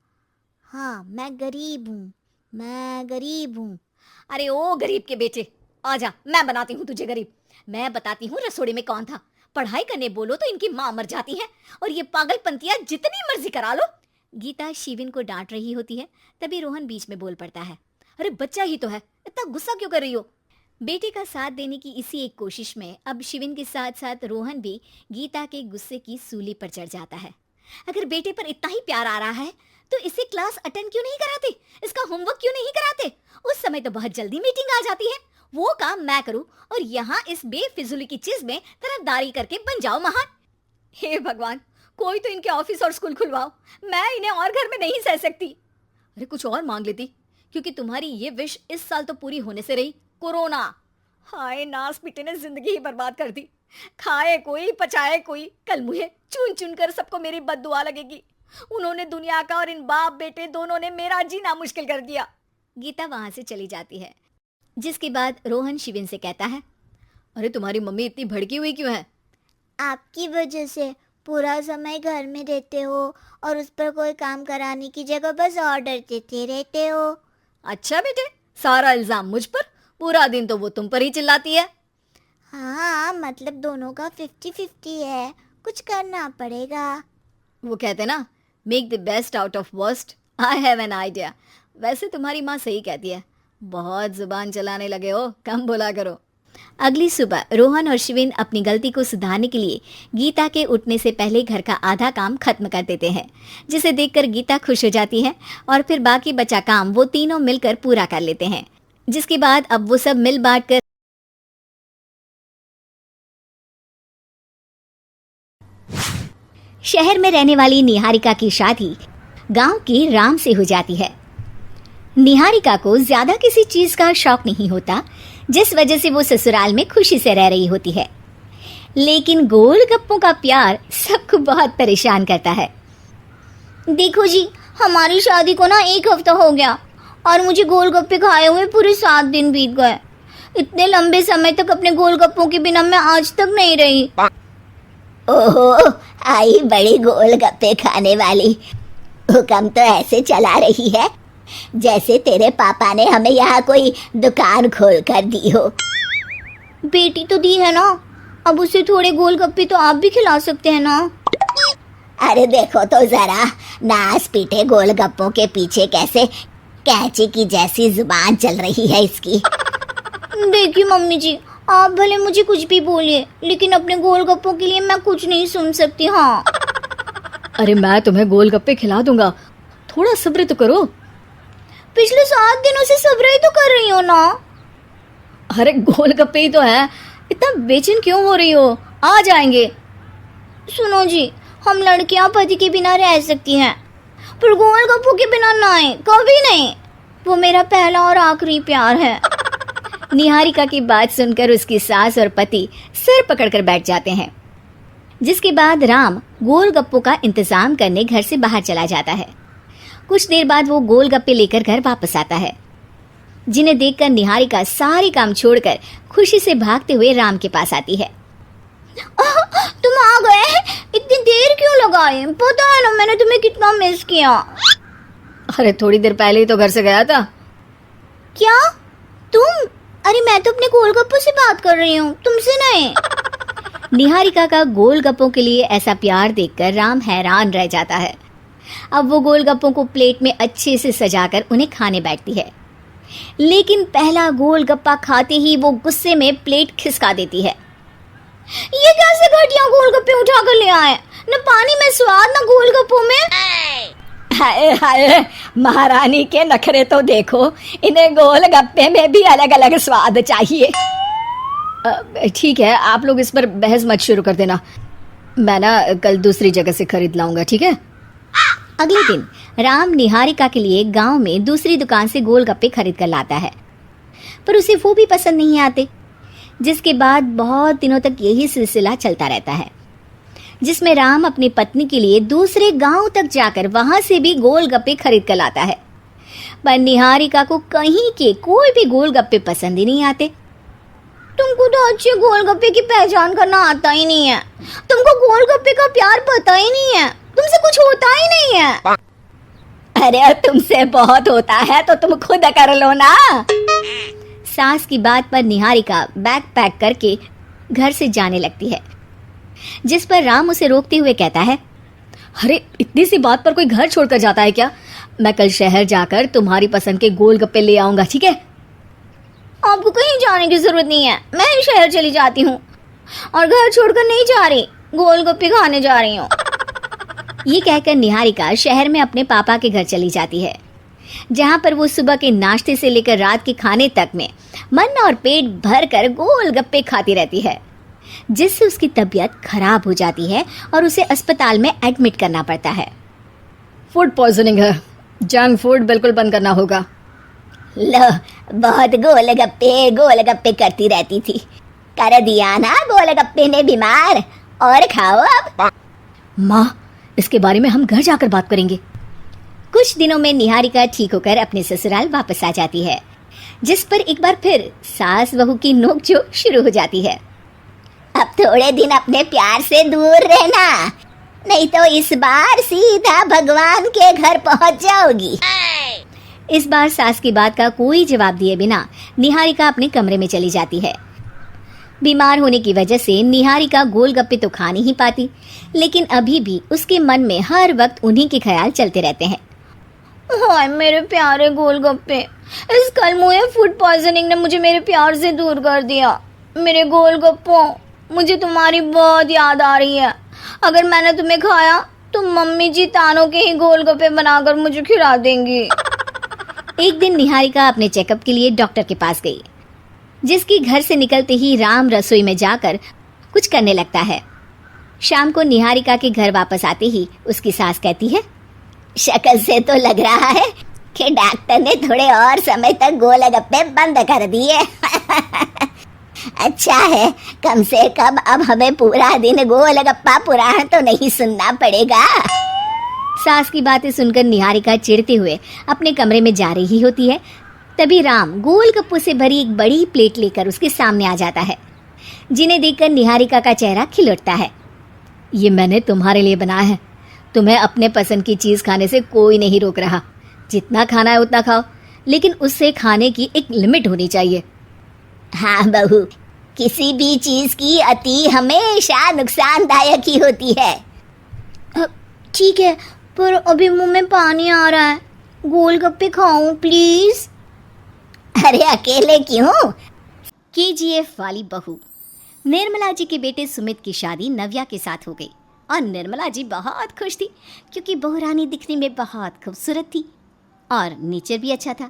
हाँ, मैं गरीब हूँ। अरे ओ गरीब के बेटे, आजा, मैं बनाती हूँ तुझे गरीब। मैं बताती हूँ रसोड़े में कौन था। पढ़ाई करने बोलो तो इनकी माँ मर जाती है, और ये पागलपंतियाँ जितनी मर्जी करा लो। गीता शिविन को डांट रही होती है, तभी रोहन बीच में बोल पड़ता है। अरे बच्चा ही तो है, इतना गुस्सा क्यों कर रही हो? बेटे का साथ देने की इसी एक कोशिश में अब शिविन के साथ साथ रोहन भी गीता के गुस्से की सूली पर चढ़ जाता है। अगर बेटे पर इतना ही प्यार आ रहा है तो इसे क्लास अटेंड क्यों नहीं कराते, इसका होमवर्क क्यों नहीं कराते? उस समय तो बहुत जल्दी मीटिंग आ जाती है, वो काम मैं करूं और यहाँ इस बेफिजुली की चीज में तरफदारी करके बन जाओ महान। हे भगवान, कोई तो इनके ऑफिस और स्कूल खुलवाओ, मैं इन्हें और घर में नहीं सह सकती। अरे कुछ और मांग लेती, क्योंकि तुम्हारी ये विश इस साल तो पूरी होने से रही, कोरोना। हाय, नास पीटे ने जिंदगी ही बर्बाद कर दी। खाए कोई पचाए कोई, कल मुझे चुन चुन कर सबको मेरी बद्दुआ लगेगी। उन्होंने दुनिया का और इन बाप बेटे दोनों ने मेरा जीना मुश्किल कर दिया। गीता वहां से चली जाती है, जिसके बाद रोहन शिविन से कहता है, अरे तुम्हारी मम्मी इतनी भड़की हुई क्यों है? आपकी वजह से पूरा समय घर में रहते हो और उस पर कोई काम कराने की जगह बस ऑर्डर देते रहते हो। अच्छा बेटे, सारा इल्जाम मुझ पर, पूरा दिन तो वो तुम पर ही चिल्लाती है। हाँ, मतलब दोनों का 50-50 है, कुछ करना पड़ेगा। वो कहते ना, make the best out of worst. I have an idea. वैसे तुम्हारी माँ सही कहती है, बहुत जुबान चलाने लगे हो, कम बोला करो। अगली सुबह रोहन और शिविन अपनी गलती को सुधारने के लिए गीता के उठने से पहले घर का आधा काम खत्म कर देते हैं, जिसे देखकर गीता खुश हो जाती है और फिर बाकी बचा काम वो तीनों मिलकर पूरा कर लेते हैं। जिसके बाद अब वो सब मिल बांट कर शहर में रहने वाली निहारिका की शादी गांव के राम से हो जाती है। निहारिका को ज्यादा किसी चीज का शौक नहीं होता, जिस वजह से वो ससुराल में खुशी से रह रही होती है, लेकिन गोलगप्पों का प्यार सबको बहुत परेशान करता है। देखो जी, हमारी शादी को ना 1 हफ्ता हो गया और मुझे गोलगप्पे खाए हुए पूरे 7 दिन बीत गए। इतने लंबे समय तक अपने गोलगप्पों के बिना मैं आज तक नहीं रही। ओहो, आई बड़ी गोलगप्पे खाने वाली। हुक्म तो ऐसे चला रही है जैसे तेरे पापा ने हमें यहाँ कोई दुकान खोल कर दी हो। बेटी तो दी है ना, अब उसे थोड़े गोलगप्पे तो आप भी खिला सकते हैं ना। अरे देखो तो जरा, नास पीटे गोलगप्पों के पीछे कैसे कैंची की जैसी जुबान चल रही है इसकी। देखिए मम्मी जी, आप भले मुझे कुछ भी बोलिए, लेकिन अपने गोलगप्पों के लिए मैं कुछ नहीं सुन सकती। हाँ, अरे मैं तुम्हें गोलगप्पे खिला दूंगा, थोड़ा सब्र तो करो। पिछले 7 दिनों से सब्र ही तो कर रही हो ना। अरे गोलगप्पे ही तो है, इतना बेचैन क्यों हो रही हो? आ जाएंगे। सुनो जी, हम लड़कियां पति के बिना रह सकती हैं, पर गोलगप्पों के बिना नहीं, कभी नहीं। वो मेरा पहला और आखिरी प्यार है। निहारिका की बात सुनकर उसकी सास और पति सिर पकड़कर बैठ जाते हैं, जिसके बाद राम गोलगप्पों का इंतजाम करने घर से बाहर चला जाता है। कुछ देर बाद वो गोलगप्पे लेकर घर वापस आता है, जिन्हें देखकर निहारिका सारे काम छोड़कर खुशी से भागते हुए राम के पास आती है। तुम आ गए? इतनी देर क्यों लगाए? पता है ना मैंने तुम्हें कितना मिस किया। अरे थोड़ी देर पहले ही तो घर से गया था। क्या तुम? अरे मैं तो अपने गोलगप्पों से बात कर रही हूँ, तुमसे नहीं। निहारिका का गोलगप्पों के लिए ऐसा प्यार देखकर राम हैरान रह जाता है। अब वो गोलगप्पों को प्लेट में अच्छे से सजाकर उन्हें खाने बैठती है, लेकिन पहला गोलगप्पा खाते ही वो गुस्से में प्लेट खिसका देती है। ये कैसे घटिया गोलगप्पे उठा कर ले आए? न पानी में स्वाद न गोलगप्पों में। हाय हाय, महारानी के नखरे तो देखो, इन्हें गोलगप्पे में भी अलग अलग स्वाद चाहिए। ठीक है, आप लोग इस पर बहस मत शुरू कर देना, मैं ना कल दूसरी जगह से खरीद लाऊंगा, ठीक है। अगले दिन राम निहारिका के लिए गांव में दूसरी दुकान से गोलगप्पे खरीद कर लाता है, पर उसे वो भी पसंद नहीं आते। जिसके बाद बहुत दिनों तक यही सिलसिला चलता रहता है, जिसमें राम अपनी पत्नी के लिए दूसरे गांव तक जाकर वहां से भी गोलगप्पे खरीद कर लाता है। पर निहारिका को कहीं के कोई भी गोलगप्पे पसंद ही नहीं आते। तुमको तो अच्छे गोलगप्पे की पहचान करना आता ही नहीं है, तुमको गोलगप्पे का प्यार पता ही नहीं है, तुमसे कुछ होता ही नहीं है। अरे तुमसे बहुत होता है तो तुम खुद कर लो ना। सास की बात पर निहारिका बैग पैक करके घर से जाने लगती है, जिस पर राम उसे रोकते हुए कहता है, अरे इतनी सी बात पर कोई घर छोड़कर जाता है क्या? मैं कल शहर जाकर तुम्हारी पसंद के गोलगप्पे ले आऊंगा, ठीक है। आपको कहीं जाने की जरूरत नहीं है, मैं ही शहर चली जाती हूँ और घर छोड़कर नहीं जा रही, गोलगप्पे खाने जा रही हूँ। ये कहकर निहारिका शहर में अपने पापा के घर चली जाती है, जहाँ पर वो सुबह के नाश्ते से लेकर रात के खाने तक में मन और पेट भर कर गोलगप्पे खाती रहती है, जिससे उसकी तबीयत खराब हो जाती है और उसे अस्पताल में एडमिट करना पड़ता है। फूड पॉइजनिंग है, जंक फूड बिल्कुल बंद करना होगा। लो, बहुत गोलगप्पे करती रहती थी, कर दिया ना गोलगप्पे ने बीमार, और खाओ अब। माँ, इसके बारे में हम घर जाकर बात करेंगे। कुछ दिनों में निहारिका ठीक होकर अपने ससुराल वापस आ जाती है, जिस पर एक बार फिर सास बहू की नोकझोंक शुरू हो जाती है। अब थोड़े दिन अपने प्यार से दूर रहना, नहीं तो इस बार सीधा भगवान के घर पहुंच जाओगी। इस बार सास की बात का कोई जवाब दिए बिना निहारिका अपने कमरे में चली जाती है। बीमार होने की वजह से निहारिका गोलगप्पे तो खा नहीं पाती, लेकिन अभी भी उसके मन में हर वक्त उन्हीं के ख्याल चलते रहते हैं। हाय मेरे प्यारे गोलगप्पे, इस कलमुए फूड पॉइजनिंग ने मुझे मेरे प्यार से दूर कर दिया। मेरे गोलगप्पों, मुझे तुम्हारी बहुत याद आ रही है। अगर मैंने तुम्हें खाया तो मम्मी जी तानों के ही गोलगप्पे बनाकर मुझे खिला देंगी। एक दिन निहारिका अपने चेकअप के लिए डॉक्टर के पास गई, जिसकी घर से निकलते ही राम रसोई में जाकर कुछ करने लगता है। शाम को निहारिका के घर वापस आते ही उसकी सास कहती है, शक्ल से तो लग रहा है कि डॉक्टर ने थोड़े और समय तक गोलगप्पे बंद कर दिए। अच्छा है, कम से कम अब हमें पूरा दिन गोलगप्पा पुराण तो नहीं सुनना पड़ेगा। सास की बातें सुनकर निहारिका चिढ़ते हुए अपने कमरे में जा रही होती है। तभी राम गोलगप्पों से भरी एक बड़ी प्लेट लेकर उसके सामने आ जाता है, जिन्हें देखकर निहारिका का चेहरा खिल उठता है। ये मैंने तुम्हारे लिए बनाया है, तुम्हें अपने पसंद की चीज खाने से कोई नहीं रोक रहा। जितना खाना है उतना खाओ, लेकिन उससे खाने की एक लिमिट होनी चाहिए। हाँ बहू, किसी भी चीज की अति हमेशा नुकसानदायक ही होती है। ठीक है, पर अभी मुंह में पानी आ रहा है, गोलगप्पे खाऊं प्लीज। अरे अकेले क्यों? केजीएफ वाली बहू। निर्मला जी के बेटे सुमित की शादी नव्या के साथ हो गई और निर्मला जी बहुत खुश थी, क्योंकि बहू रानी दिखने में बहुत खूबसूरत थी और नेचर भी अच्छा था।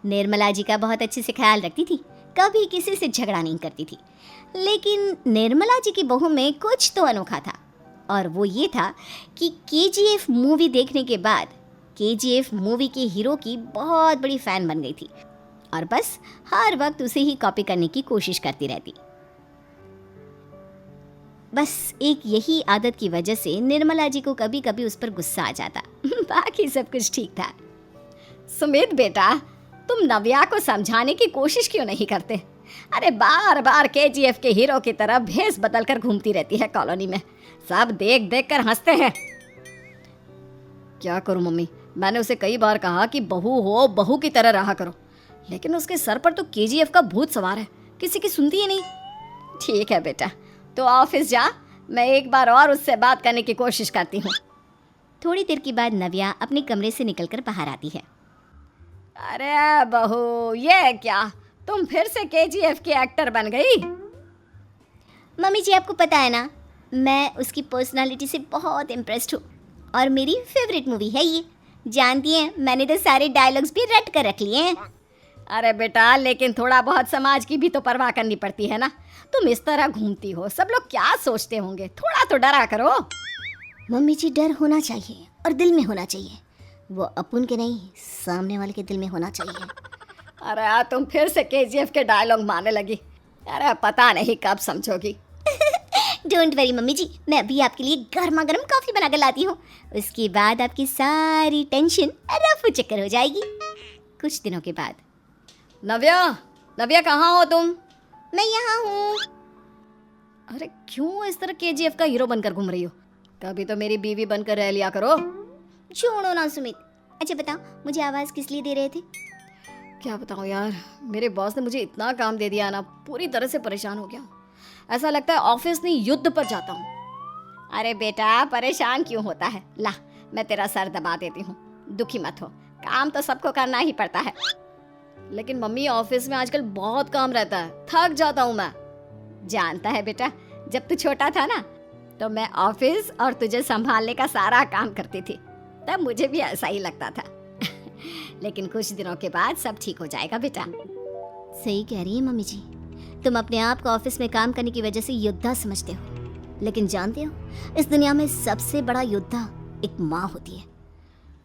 निर्मला जी का बहुत अच्छे से ख्याल रखती थी, कभी किसी से झगड़ा नहीं करती थी। लेकिन निर्मला जी की बहू में कुछ तो अनोखा था, और वो ये था कि केजीएफ मूवी देखने के बाद केजीएफ मूवी के हीरो की बहुत बड़ी फ़ैन बन गई थी और बस हर वक्त उसे ही कॉपी करने की कोशिश करती रहती। बस एक यही आदत की वजह से निर्मला जी को कभी कभी उस पर गुस्सा आ जाता। बाकी सब कुछ ठीक था। सुमित बेटा, तुम नव्या को समझाने की कोशिश क्यों नहीं करते? अरे बार बार केजीएफ के हीरो की तरह भेस बदल कर घूमती रहती है कॉलोनी में, सब देख देख कर हंसते हैं। क्या करूं मम्मी, मैंने उसे कई बार कहा कि बहू हो, बहू की तरह रहा करो, लेकिन उसके सर पर तो केजीएफ का भूत सवार है, किसी की सुनती ही नहीं। ठीक है बेटा, तो ऑफिस जा, मैं एक बार और उससे बात करने की कोशिश करती हूँ। थोड़ी देर के बाद नव्या अपने कमरे से निकलकर बाहर आती है। अरे बहू, ये क्या, तुम फिर से केजीएफ की एक्टर बन गई? मम्मी जी, आपको पता है ना, मैं उसकी पर्सनालिटी से बहुत इम्प्रेस्ड हूँ और मेरी फेवरेट मूवी है ये। जानती हैं, मैंने तो सारे डायलॉग्स भी रट कर रख लिए हैं। अरे बेटा, लेकिन थोड़ा बहुत समाज की भी तो परवाह करनी पड़ती है ना। तुम इस तरह घूमती हो, सब लोग क्या सोचते होंगे, थोड़ा तो डरा करो। मम्मी जी, डर होना चाहिए और दिल में होना चाहिए। वो अपन के नहीं, सामने वाले के दिल में होना चाहिए। अरे यार, तुम फिर से केजीएफ के डायलॉग मारने लगी। अरे पता नहीं कब समझोगी। डोंट वरी मम्मी जी, मैं अभी आपके लिए गर्मा गर्म कॉफ़ी बना कर लाती हूँ। उसके बाद आपकी सारी टेंशन रफू चक्कर हो जाएगी। कुछ दिनों के बाद। नव्या, नव्या कहाँ हो तुम? मैं यहाँ हूँ। अरे क्यों इस तरह केजीएफ का हीरो बनकर घूम रही हो? कभी तो मेरी बीवी बनकर रह लिया करो। छोड़ो ना सुमित। अच्छा बताओ, मुझे आवाज़ किस लिए दे रहे थे? क्या बताऊँ यार, मेरे बॉस ने मुझे इतना काम दे दिया ना, पूरी तरह से परेशान हो गया हूँ। ऐसा लगता है ऑफिस नहीं युद्ध पर जाता हूँ। अरे बेटा, परेशान क्यों होता है? ला, मैं तेरा सर दबा देती हूँ, दुखी मत हो। काम तो सबको करना ही पड़ता है। लेकिन मम्मी, ऑफिस में आजकल बहुत काम रहता है, थक जाता हूँ मैं। जानता है बेटा, जब तू छोटा था ना, तो मैं ऑफिस और तुझे संभालने का सारा काम करती थी, तब मुझे भी ऐसा ही लगता था। लेकिन कुछ दिनों के बाद सब ठीक हो जाएगा बेटा। सही कह रही है मम्मी जी। तुम अपने आप को ऑफिस में काम करने की वजह से योद्धा समझते हो, लेकिन जानते हो, इस दुनिया में सबसे बड़ा योद्धा एक माँ होती है।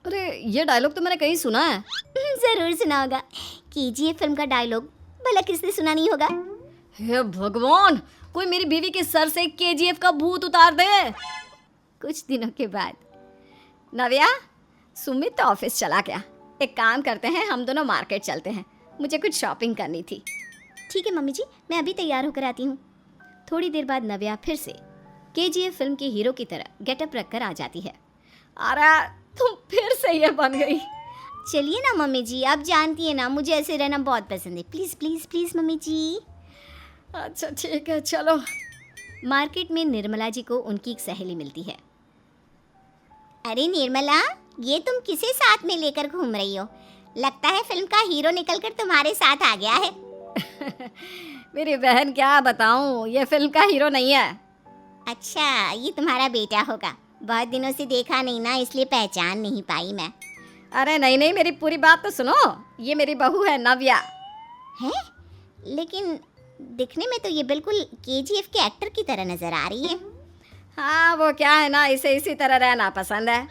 अरे ये डायलॉग तो मैंने कहीं सुना है। जरूर सुना होगा। केजीएफ फिल्म का डायलॉग भला किसने सुना नहीं होगा? हे भगवान, कोई मेरी बीवी के सर से केजीएफ का भूत उतार दे। कुछ दिनों के बाद। नव्या, सुमित तो ऑफिस चला गया। एक काम करते हैं, हम दोनों मार्केट चलते हैं, मुझे कुछ शॉपिंग करनी थी। ठीक है मम्मी जी, मैं अभी तैयार होकर आती हूँ। थोड़ी देर बाद नव्या फिर से केजीएफ फिल्म के हीरो की तरह गेटअप रख कर आ जाती है। अरे तुम फिर से ये बन गई। चलिए ना मम्मी जी, आप जानती है ना, मुझे ऐसे रहना बहुत पसंद है। प्लीज़ प्लीज़ प्लीज़ मम्मी जी। अच्छा ठीक है, चलो। मार्केट में निर्मला जी को उनकी एक सहेली मिलती है। अरे निर्मला, ये तुम किसे साथ में लेकर घूम रही हो? लगता है फिल्म का हीरो निकलकर तुम्हारे साथ आ गया है। मेरी बहन, क्या बताऊं, ये फिल्म का हीरो नहीं है। अच्छा, ये तुम्हारा बेटा होगा। बहुत दिनों से देखा नहीं ना, इसलिए पहचान नहीं पाई मैं। अरे नहीं नहीं, मेरी पूरी बात तो सुनो। ये मेरी बहू है नव्या। है? लेकिन दिखने में तो ये बिल्कुल केजीएफ के एक्टर की तरह नजर आ रही है। हाँ, वो क्या है ना, इसे इसी तरह रहना पसंद है।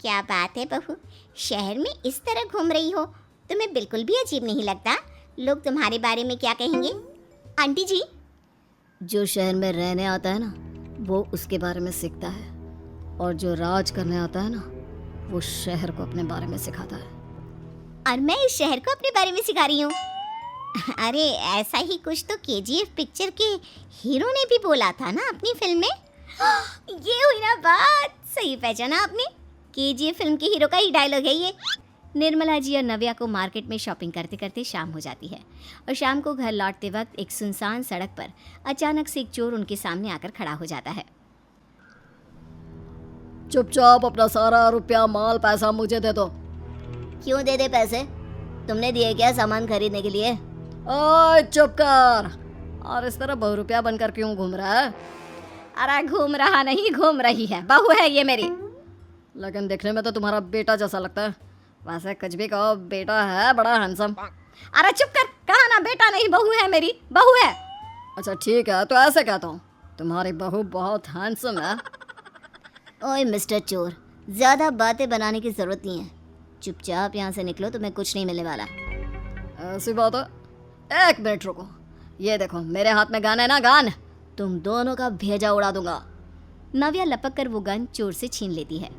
क्या बात है बहू, शहर में इस तरह घूम रही हो, तुम्हें बिल्कुल भी अजीब नहीं लगता? लोग तुम्हारे बारे में क्या कहेंगे? आंटी जी, जो शहर में रहने आता है ना, वो उसके बारे में सीखता है, और जो राज करने आता है ना, वो शहर को अपने बारे में सिखाता है। और मैं इस शहर को अपने बारे में सिखा रही हूँ। अरे ऐसा ही कुछ तो केजीएफ पिक्चर के हीरो ने भी बोला था ना अपनी फिल्म में। ये हुई ना बात, सही पहचाना आपने। केजीएफ फिल्म के हीरो का ही डायलॉग है ये। निर्मला जी और नव्या को मार्केट में शॉपिंग करते करते शाम हो जाती है और शाम को घर लौटते वक्त एक सुनसान सड़क पर अचानक से एक चोर उनके सामने आकर खड़ा हो जाता है। चुपचाप अपना सारा रुपया, माल, पैसा मुझे दे दो। क्यों दे दे पैसे? तुमने दिए क्या सामान खरीदने के लिए? ओए चुप कर। और इस तरह बहुरुपया बनकर क्यों घूम रहा है? अरे घूम रहा नहीं, घूम रही है, बहू है ये मेरी। लेकिन देखने में तो तुम्हारा बेटा जैसा लगता है। वैसे कुछ भी कहो, बेटा है बड़ा हैंडसम। अरे चुप कर, कहा ना बेटा नहीं, बहू है मेरी, बहू है। अच्छा ठीक है, तो ऐसे कहता हूँ, तुम्हारी बहू बहुत हैंडसम है। ओए मिस्टर चोर, ज़्यादा बातें बनाने की ज़रूरत नहीं है। चुपचाप यहाँ से निकलो, तुम्हें कुछ नहीं मिलने वाला। ऐसी बात है? एक मिनट रुको, ये देखो मेरे हाथ में गन है ना, गन। तुम दोनों का भेजा उड़ा दूंगा। नव्या लपक कर वो गन चोर से छीन लेती है।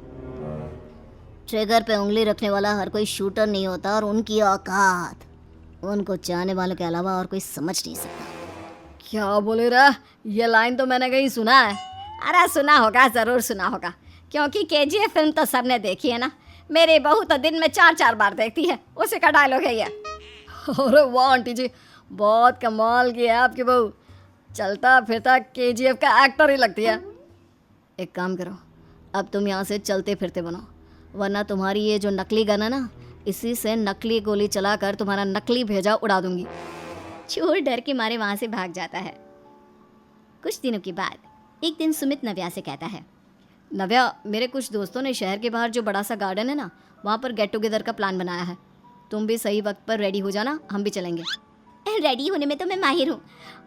ट्रिगर पे उंगली रखने वाला हर कोई शूटर नहीं होता, और उनकी औकात उनको चाहने वालों के अलावा और कोई समझ नहीं सकता। क्या बोले रे? ये लाइन तो मैंने कहीं सुना है। अरे सुना होगा, ज़रूर सुना होगा, क्योंकि केजीएफ फिल्म तो सबने देखी है ना। मेरी बहू तो दिन में 4-4 बार देखती है, उसी का डायलॉग है ये। अरे वाह आंटी जी, बहुत कमाल की है आपकी बहू। चलता फिरता केजीएफ का एक्टर ही लगती है। एक काम करो, अब तुम यहाँ से चलते फिरते बनो, वरना तुम्हारी ये जो नकली गन है ना, इसी से नकली गोली चलाकर तुम्हारा नकली भेजा उड़ा दूंगी। चोर डर के मारे वहाँ से भाग जाता है। कुछ दिनों के बाद एक दिन सुमित नव्या से कहता है, नव्या, मेरे कुछ दोस्तों ने शहर के बाहर जो बड़ा सा गार्डन है ना, वहाँ पर गेट टुगेदर का प्लान बनाया है। तुम भी सही वक्त पर रेडी हो जाना, हम भी चलेंगे। रेडी होने में तो मैं माहिर हूँ,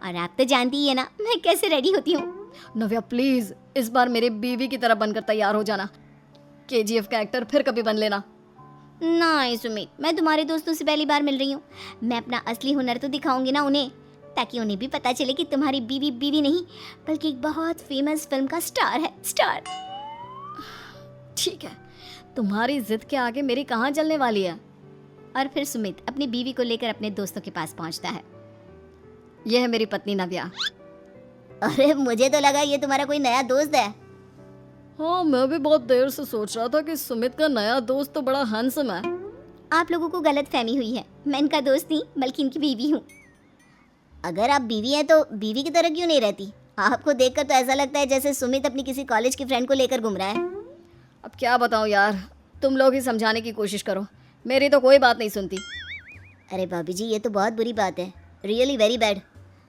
और आप तो जानती ही है ना मैं कैसे रेडी होती हूँ। नव्या प्लीज, इस बार मेरे बीवी की तरह बनकर तैयार हो जाना। KGF का एक्टर फिर कभी बन लेना। नहीं सुमित, मैं तुम्हारे दोस्तों से पहली बार मिल रही हूँ। मैं अपना असली हुनर तो दिखाऊंगी ना उन्हें, ताकि उन्हें भी पता चले कि तुम्हारी बीवी बीवी नहीं बल्कि एक बहुत फेमस फिल्म का स्टार है, स्टार। ठीक है, तुम्हारी जिद के आगे मेरी कहाँ जलने वाली है। और फिर सुमित अपनी बीवी को लेकर अपने दोस्तों के पास पहुंचता है। यह है मेरी पत्नी नव्या। अरे मुझे तो लगा ये तुम्हारा कोई नया दोस्त है। हाँ, मैं भी बहुत देर से सोच रहा था कि सुमित का नया दोस्त तो बड़ा हैंडसम है। आप लोगों को गलत फहमी हुई है, मैं इनका दोस्त नहीं बल्कि इनकी बीवी हूँ। अगर आप बीवी हैं तो बीवी की तरह क्यों नहीं रहती? आपको देखकर तो ऐसा लगता है जैसे सुमित अपनी किसी कॉलेज की फ्रेंड को लेकर घूम रहा है। अब क्या बताऊँ यार, तुम लोग ही समझाने की कोशिश करो, मेरी तो कोई बात नहीं सुनती। अरे भाभी जी, ये तो बहुत बुरी बात है, रियली वेरी बैड।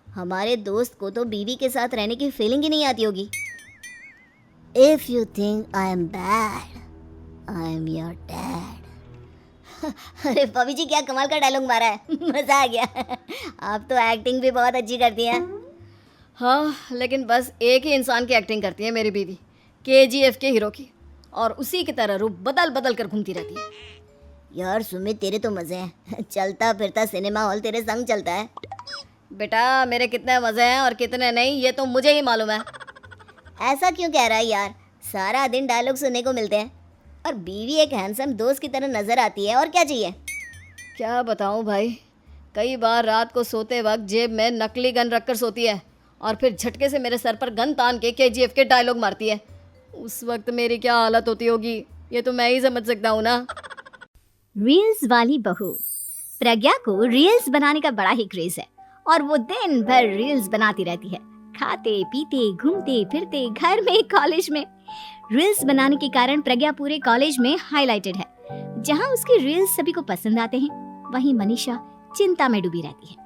हमारे दोस्त को तो बीवी के साथ रहने की फीलिंग ही नहीं आती होगी। If you think I am bad, I am your dad. अरे भाभी जी, क्या कमाल का डायलॉग मारा है, मजा आ गया। आप तो एक्टिंग भी बहुत अच्छी करती हैं। हाँ, लेकिन बस एक ही इंसान की एक्टिंग करती है मेरी बीवी, KGF के हीरो की, और उसी की तरह रूप बदल बदल कर घूमती रहती है। यार सुमित, तेरे तो मजे हैं, चलता फिरता सिनेमा हॉल तेरे संग चलता है। बेटा, मेरे कितने मज़े हैं और कितने नहीं ये तो मुझे ही मालूम है। ऐसा क्यों कह रहा है यार, सारा दिन डायलॉग सुनने को मिलते हैं और बीवी एक हैंडसम दोस्त की तरह नजर आती है, और क्या चाहिए। क्या बताऊं भाई, कई बार रात को सोते वक्त जेब में नकली गन रखकर सोती है और फिर झटके से मेरे सर पर गन तान के KGF के डायलॉग मारती है। उस वक्त मेरी क्या हालत होती होगी ये तो मैं ही समझ सकता हूँ ना। रील्स वाली बहू। प्रज्ञा को रील्स बनाने का बड़ा ही क्रेज है और वो दिन भर रील्स बनाती रहती है, खाते पीते घूमते फिरते घर में कॉलेज में। रील्स बनाने के कारण प्रज्ञा पूरे कॉलेज में हाईलाइटेड है। जहां उसकी रील्स सभी को पसंद आते हैं, वहीं मनीषा चिंता में डूबी रहती है।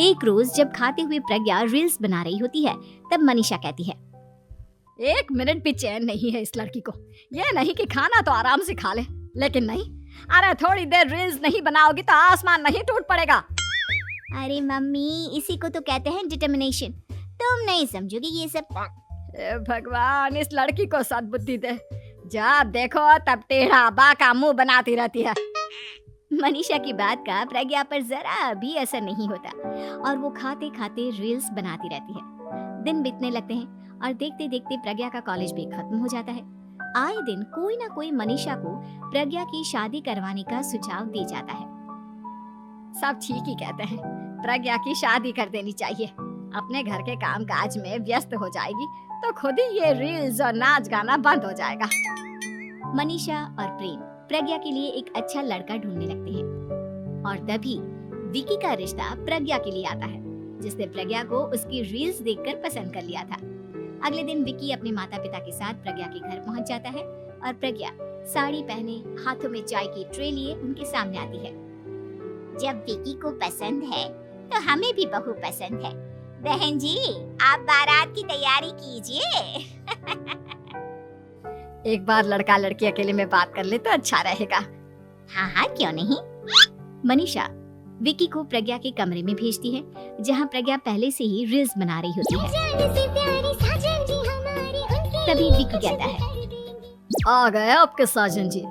एक रोज जब खाते हुए प्रज्ञा रील्स बना रही होती है, तब मनीषा कहती है, 1 मिनट भी चैन नहीं है इस लड़की को। ये नहीं कि खाना तो आराम से खा ले, लेकिन नहीं, अरे थोड़ी देर रील्स नहीं बनाओगी तो आसमान नहीं टूट पड़ेगा। अरे मम्मी, इसी को तो कहते हैं डिटर्मिनेशन, तुम नहीं समझोगी ये सब। भगवान, इस लड़की को सद्बुद्धि दे। जब देखो तब टेढ़ा बाका मुंह बनाती रहती है। मनीषा की बात का प्रज्ञा पर जरा भी असर नहीं होता और वो खाते खाते रील्स बनाती रहती है। दिन बीतने लगते हैं और देखते देखते प्रज्ञा का कॉलेज भी खत्म हो जाता है। आए दिन कोई ना कोई मनीषा को प्रज्ञा की शादी करवाने का सुझाव दे जाता है। सब ठीक ही कहते हैं, प्रज्ञा की शादी कर देनी चाहिए। अपने घर के काम काज में व्यस्त हो जाएगी तो खुद ही ये रील्स और नाच गाना बंद हो जाएगा। मनीषा और प्रेम प्रज्ञा के लिए एक अच्छा लड़का ढूंढने लगते हैं और तभी विकी का रिश्ता प्रज्ञा के लिए आता है, जिसने प्रज्ञा को उसकी रील्स देखकर पसंद कर लिया था। अगले दिन विकी अपने माता पिता के साथ प्रज्ञा के घर पहुंच जाता है और प्रज्ञा साड़ी पहने हाथों में चाय की ट्रे लिए उनके सामने आती है। जब विकी को पसंद है तो हमें भी बहू पसंद है। बहन जी, आप बारात की तैयारी कीजिए। एक बार लड़का लड़की अकेले में बात कर ले तो अच्छा रहेगा। हाँ हाँ, क्यों नहीं। मनीषा विकी को प्रज्ञा के कमरे में भेजती है, जहां प्रज्ञा पहले से ही रील्स बना रही होती है। तभी विकी कहता है, आ गए आपके साजन जी,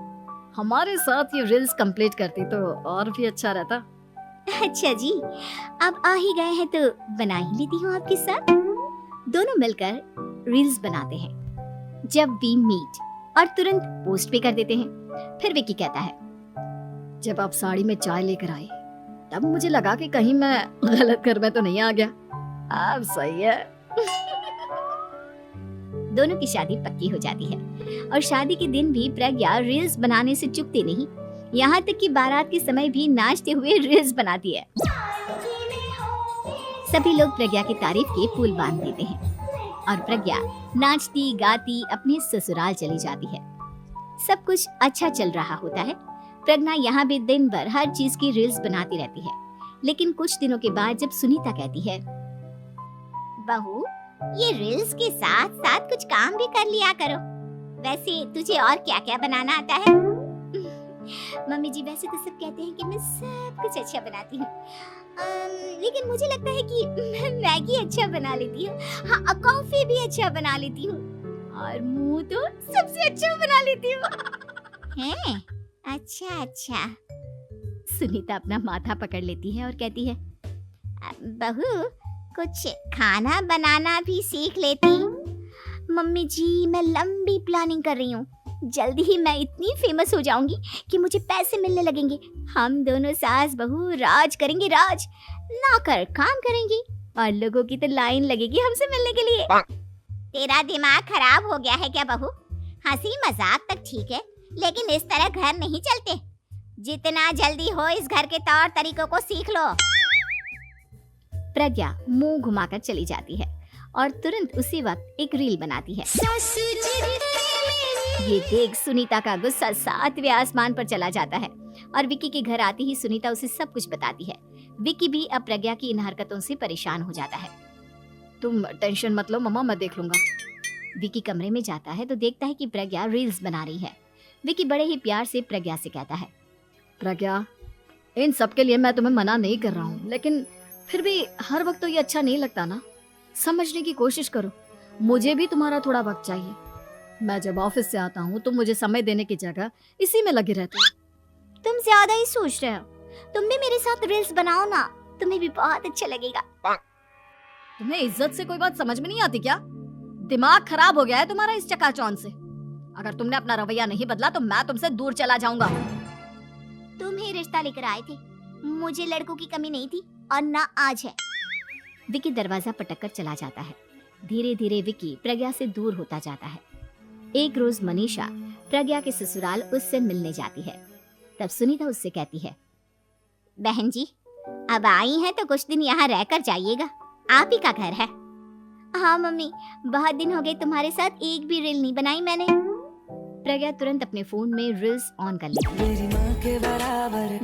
हमारे साथ ये रील्स कंप्लीट करती तो और भी अच्छा रहता। अच्छा जी, अब आ ही गए हैं तो बना ही लेती हूँ आपके साथ। दोनों मिलकर रील्स बनाते हैं। जब वी मीट और तुरंत पोस्ट भी कर देते हैं। फिर विकी कहता है, जब आप साड़ी में चाय लेकर आई तब मुझे लगा कि कहीं मैं गलत घर में तो नहीं आ गया। अब सही है। दोनों की शादी पक्की हो जाती है और शादी के दिन भी प्रज्ञा रील्स बनाने से चूकती नहीं, यहाँ तक कि बारात के समय भी नाचते हुए रील्स बनाती है। सभी लोग प्रज्ञा की तारीफ के पुल बांध देते हैं और प्रज्ञा नाचती गाती अपने ससुराल चली जाती है। सब कुछ अच्छा चल रहा होता है। प्रज्ञा यहाँ भी दिन भर हर चीज की रील्स बनाती रहती है। लेकिन कुछ दिनों के बाद जब सुनीता कहती है, बहू, ये रील्स के साथ साथ कुछ काम भी कर लिया करो। वैसे तुझे और क्या क्या बनाना आता है? मम्मी जी, वैसे तो सब कहते हैं कि मैं सब कुछ अच्छा बनाती हूँ, लेकिन मुझे लगता है कि मैं मैगी अच्छा बना लेती हूँ। हाँ, कॉफी भी अच्छा बना लेती हूँ, और मुंह तो सबसे अच्छा बना लेती हूँ। हैं? अच्छा अच्छा। सुनीता अपना माथा पकड़ लेती है और कहती है, बहू, कुछ खाना बनाना भी सीख लेती। मम्मी जी, मैं लंबी प्लानिंग कर रही हूँ। जल्दी ही मैं इतनी फेमस हो जाऊंगी कि मुझे पैसे मिलने लगेंगे। हम दोनों सास बहू राज करेंगे, राज नौकर काम करेंगे, और लोगों की तो लाइन लगेगी हमसे मिलने के लिए। तेरा दिमाग खराब हो गया है क्या बहू? हंसी मजाक तक ठीक है, लेकिन इस तरह घर नहीं चलते। जितना जल्दी हो इस घर के तौर तरीकों को सीख लो। प्रज्ञा मुंह घुमाकर चली जाती है और तुरंत उसी वक्त एक रील बनाती है। ये देख सुनीता का गुस्सा 7वें आसमान पर चला जाता है और विक्की के घर आती ही सुनीता उसे सब कुछ बताती है। विक्की भी अब प्रज्ञा की इन हरकतों से परेशान हो जाता है। तुम टेंशन मत लो मम्मा, मैं देख लूंगा। विक्की कमरे में जाता है तो देखता है कि प्रज्ञा रील्स बना रही है। विक्की बड़े ही प्यार से प्रज्ञा से कहता है, प्रज्ञा, इन सब के लिए मैं तुम्हें मना नहीं कर रहा हूँ, लेकिन फिर भी हर वक्त तो ये अच्छा नहीं लगता ना। समझने की कोशिश करो, मुझे भी तुम्हारा थोड़ा वक्त चाहिए। मैं जब ऑफिस से आता हूँ तो मुझे समय देने की जगह इसी में लगे रहते हो। तुम ज्यादा ही सोच रहे हो। तुम भी मेरे साथ रील्स बनाओ ना, तुम्हें भी बहुत अच्छा लगेगा। तुम्हें इज्जत से कोई बात समझ में नहीं आती क्या? दिमाग खराब हो गया है तुम्हारा इस चकाचौंध से। अगर तुमने अपना रवैया नहीं बदला तो मैं तुमसे दूर चला जाऊंगा। तुम ही रिश्ता लेकर आए थे, मुझे लड़कों की कमी नहीं थी और ना आज है। विक्की दरवाजा पटककर चला जाता है। धीरे धीरे विक्की प्रज्ञा से दूर होता जाता है। एक रोज मनीषा प्रज्ञा के ससुराल उससे मिलने जाती है। तब सुनीता उससे कहती है, बहन जी, अब आई हैं तो कुछ दिन यहाँ रहकर जाइएगा, आप ही का घर है। हाँ मम्मी, बहुत दिन हो गए तुम्हारे साथ एक भी रील नहीं बनाई मैंने। प्रज्ञा तुरंत अपने फोन में रील्स ऑन कर लेती है।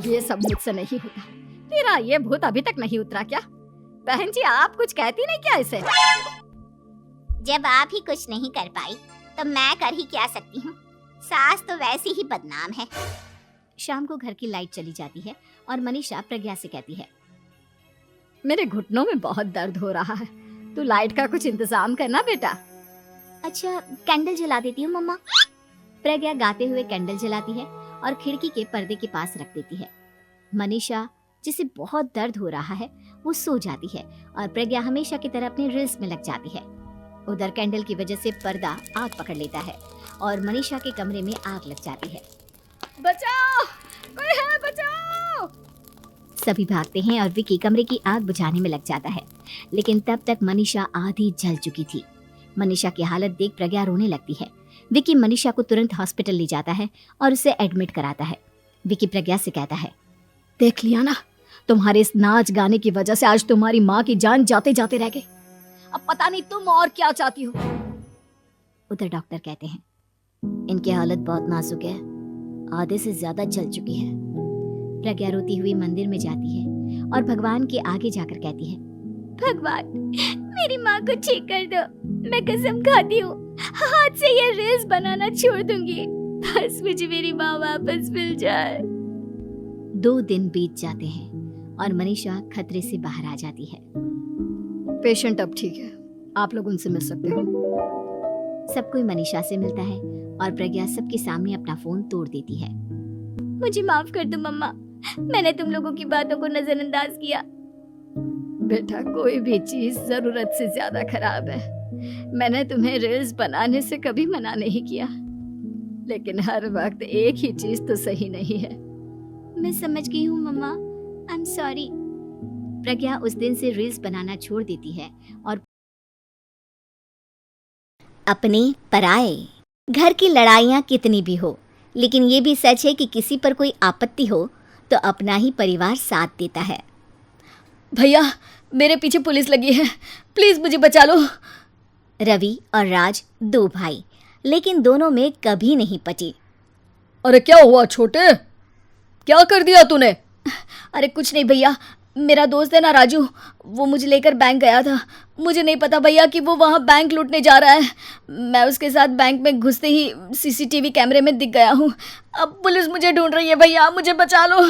ये सब मुझसे नहीं होता। तेरा ये भूत अभी तक नहीं उतरा क्या? बहन जी, आप कुछ कहती नहीं क्या इसे? जब आप ही कुछ नहीं कर पाई तो मैं कर ही क्या सकती हूँ। सास तो वैसी ही बदनाम है। शाम को घर की लाइट चली जाती है और मनीषा प्रज्ञा से कहती है, मेरे घुटनों में बहुत दर्द हो रहा है, तू लाइट का कुछ इंतजाम करना बेटा। अच्छा, कैंडल जला देती हूँ मम्मा। प्रज्ञा गाते हुए कैंडल जलाती है और खिड़की के पर्दे के पास रख देती है। मनीषा, जिसे बहुत दर्द हो रहा है, वो सो जाती है और प्रज्ञा हमेशा की तरह अपने रील्स में लग जाती है। उधर कैंडल की वजह से पर्दा आग पकड़ लेता है और मनीषा के कमरे में आग लग जाती है। बचाओ, कोई है, बचाओ! सभी भागते हैं और विक्की कमरे की आग बुझाने में लग जाता है, लेकिन तब तक मनीषा आधी जल चुकी थी। मनीषा की हालत देख प्रज्ञा रोने लगती है। विक्की मनीषा को तुरंत हॉस्पिटल ले जाता है और उसे एडमिट कराता है। विक्की प्रज्ञा से कहता है, देख लिया ना, तुम्हारे इस नाच गाने की वजह से आज तुम्हारी माँ की जान जाते जाते रह गई। अब पता नहीं तुम और क्या चाहती हो। उधर डॉक्टर कहते हैं, इनकी हालत बहुत नाजुक है, आधे से ज्यादा जल चुकी है। प्रज्ञा रोती हुई मंदिर में जाती है और भगवान के आगे जाकर कहती है, भगवान, मेरी माँ को ठीक कर दो। मैं कसम खाती हूँ, हाथ से ये रील्स बनाना छोड़ दूंगी। बस मुझे मेरी माँ वापस मिल जाए। 2 दिन बीत जाते हैं और मनीषा खतरे से बाहर आ जाती है। पेशेंट अब ठीक है, आप लोग उनसे मिल सकते हो। सब कोई मनीषा से मिलता है और प्रज्ञा सबके सामने अपना फोन तोड़ देती है। मुझे माफ कर दो मम्मा, मैंने तुम लोगों की बातों को नजरअंदाज किया। बेटा, कोई भी चीज जरूरत से ज्यादा खराब है। मैंने तुम्हें रील्स बनाने से कभी मना नहीं किया, लेकिन हर वक्त एक ही चीज तो सही नहीं है। मैं समझ गई हूँ मम्मा, आई एम सॉरी। प्रज्ञा उस दिन से रील्स बनाना छोड़ देती है और अपने पराए। घर की लड़ाइयाँ कितनी भी हो, लेकिन ये भी सच है कि किसी पर कोई आपत्ति हो तो अपना ही परिवार साथ देता है। भैया, मेरे पीछे पुलिस लगी है, प्लीज मुझे बचा लो। रवि और राज 2 भाई, लेकिन दोनों में कभी नहीं पटी। अरे क्या हुआ छोटे, क्या कर दिया तूने? अरे कुछ नहीं भैया, मेरा दोस्त है ना राजू, वो मुझे लेकर बैंक गया था। मुझे नहीं पता भैया कि वो वहाँ बैंक लूटने जा रहा है। मैं उसके साथ बैंक में घुसते ही सीसीटीवी कैमरे में दिख गया हूँ। अब पुलिस मुझे ढूंढ रही है भैया, मुझे बचा लो।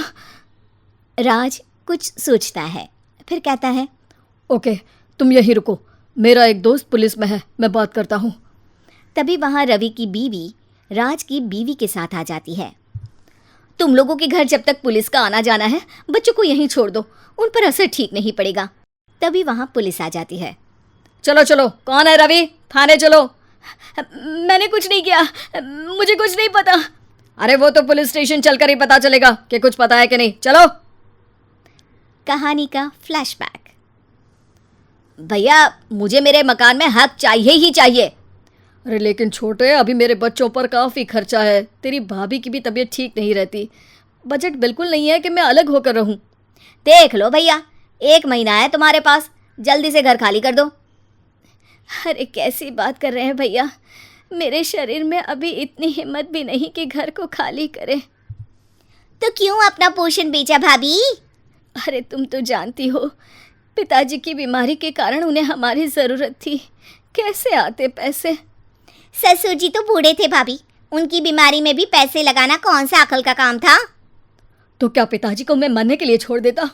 राज कुछ सोचता है, फिर कहता है, ओके, तुम यहीं रुको, मेरा एक दोस्त पुलिस में है, मैं बात करता हूँ। तभी वहाँ रवि की बीवी राज की बीवी के साथ आ जाती है। तुम लोगों के घर जब तक पुलिस का आना जाना है, बच्चों को यहीं छोड़ दो, उन पर असर ठीक नहीं पड़ेगा। तभी वहाँ पुलिस आ जाती है। चलो चलो, कौन है रवि, थाने चलो। मैंने कुछ नहीं किया, मुझे कुछ नहीं पता। अरे वो तो पुलिस स्टेशन चलकर ही पता चलेगा कि कुछ पता है कि नहीं, चलो। कहानी का फ्लैशबैक। भैया मुझे मेरे मकान में हक चाहिए ही चाहिए। अरे लेकिन छोटे, अभी मेरे बच्चों पर काफ़ी खर्चा है, तेरी भाभी की भी तबीयत ठीक नहीं रहती, बजट बिल्कुल नहीं है कि मैं अलग होकर रहूं। देख लो भैया, 1 महीना है तुम्हारे पास, जल्दी से घर खाली कर दो। अरे कैसी बात कर रहे हैं भैया, मेरे शरीर में अभी इतनी हिम्मत भी नहीं कि घर को खाली करें। तो क्यों अपना पोषण बेचा भाभी? अरे तुम तो जानती हो, पिताजी की बीमारी के कारण उन्हें हमारी ज़रूरत थी, कैसे आते पैसे। ससुर जी तो बूढ़े थे भाभी, उनकी बीमारी में भी पैसे लगाना कौन सा अकल का काम था? तो क्या पिताजी को मैं मरने के लिए छोड़ देता?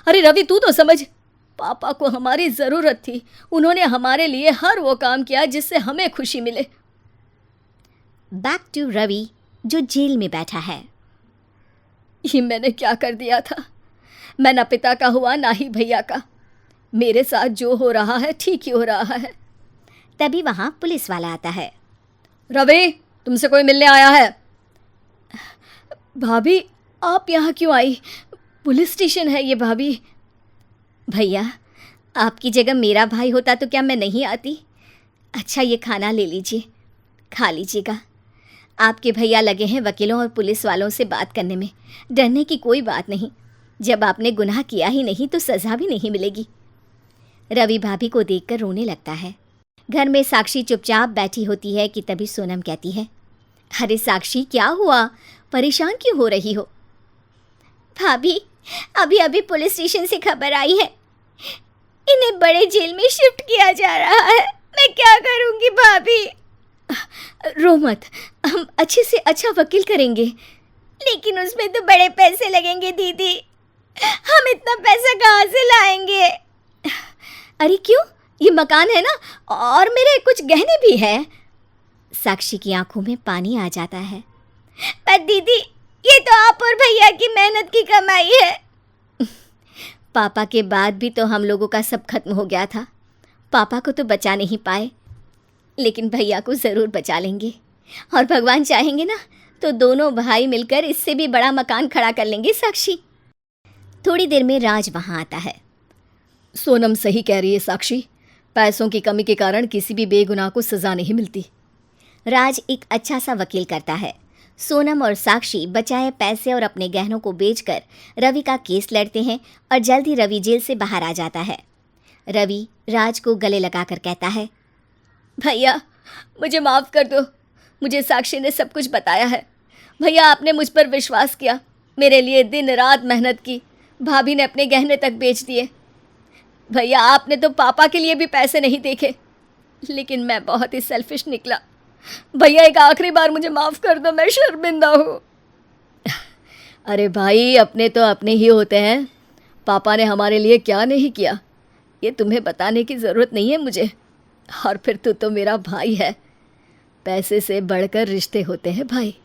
अरे रवि तू तो समझ, पापा को हमारी ज़रूरत थी, उन्होंने हमारे लिए हर वो काम किया जिससे हमें खुशी मिले। बैक टू रवि जो जेल में बैठा है। ये मैंने क्या कर दिया था? मैं ना पिता का हुआ ना ही भैया का। मेरे साथ जो हो रहा है ठीक ही हो रहा है। तभी वहाँ पुलिस वाला आता है। रवि तुमसे कोई मिलने आया है। भाभी आप यहाँ क्यों आई? पुलिस स्टेशन है ये भाभी। भैया आपकी जगह मेरा भाई होता तो क्या मैं नहीं आती? अच्छा ये खाना ले लीजिए, खा लीजिएगा। आपके भैया लगे हैं वकीलों और पुलिस वालों से बात करने में, डरने की कोई बात नहीं। जब आपने गुनाह किया ही नहीं तो सज़ा भी नहीं मिलेगी। रवि भाभी को देखकर रोने लगता है। घर में साक्षी चुपचाप बैठी होती है कि तभी सोनम कहती है, अरे साक्षी क्या हुआ, परेशान क्यों हो रही हो? भाभी अभी अभी पुलिस स्टेशन से खबर आई है, इन्हें बड़े जेल में शिफ्ट किया जा रहा है। मैं क्या करूंगी भाभी? रो मत, हम अच्छे से अच्छा वकील करेंगे। लेकिन उसमें तो बड़े पैसे लगेंगे दीदी, हम इतना पैसा कहाँ से लाएंगे? अरे क्यों, ये मकान है ना, और मेरे कुछ गहने भी हैं। साक्षी की आंखों में पानी आ जाता है। पर दीदी ये तो आप और भैया की मेहनत की कमाई है। पापा के बाद भी तो हम लोगों का सब खत्म हो गया था। पापा को तो बचा नहीं पाए, लेकिन भैया को ज़रूर बचा लेंगे, और भगवान चाहेंगे ना तो दोनों भाई मिलकर इससे भी बड़ा मकान खड़ा कर लेंगे। साक्षी। थोड़ी देर में राज वहाँ आता है। सोनम सही कह रही है साक्षी, पैसों की कमी के कारण किसी भी बेगुनाह को सज़ा नहीं मिलती। राज एक अच्छा सा वकील करता है। सोनम और साक्षी बचाए पैसे और अपने गहनों को बेचकर रवि का केस लड़ते हैं और जल्द ही रवि जेल से बाहर आ जाता है। रवि राज को गले लगाकर कहता है, भैया मुझे माफ़ कर दो, मुझे साक्षी ने सब कुछ बताया है। भैया आपने मुझ पर विश्वास किया, मेरे लिए दिन रात मेहनत की, भाभी ने अपने गहने तक बेच दिए। भैया आपने तो पापा के लिए भी पैसे नहीं देखे, लेकिन मैं बहुत ही सेल्फिश निकला। भैया एक आखिरी बार मुझे माफ़ कर दो, मैं शर्मिंदा हूँ। अरे भाई अपने तो अपने ही होते हैं, पापा ने हमारे लिए क्या नहीं किया ये तुम्हें बताने की ज़रूरत नहीं है मुझे। और फिर तू तो मेरा भाई है, पैसे से बढ़कर रिश्ते होते हैं भाई।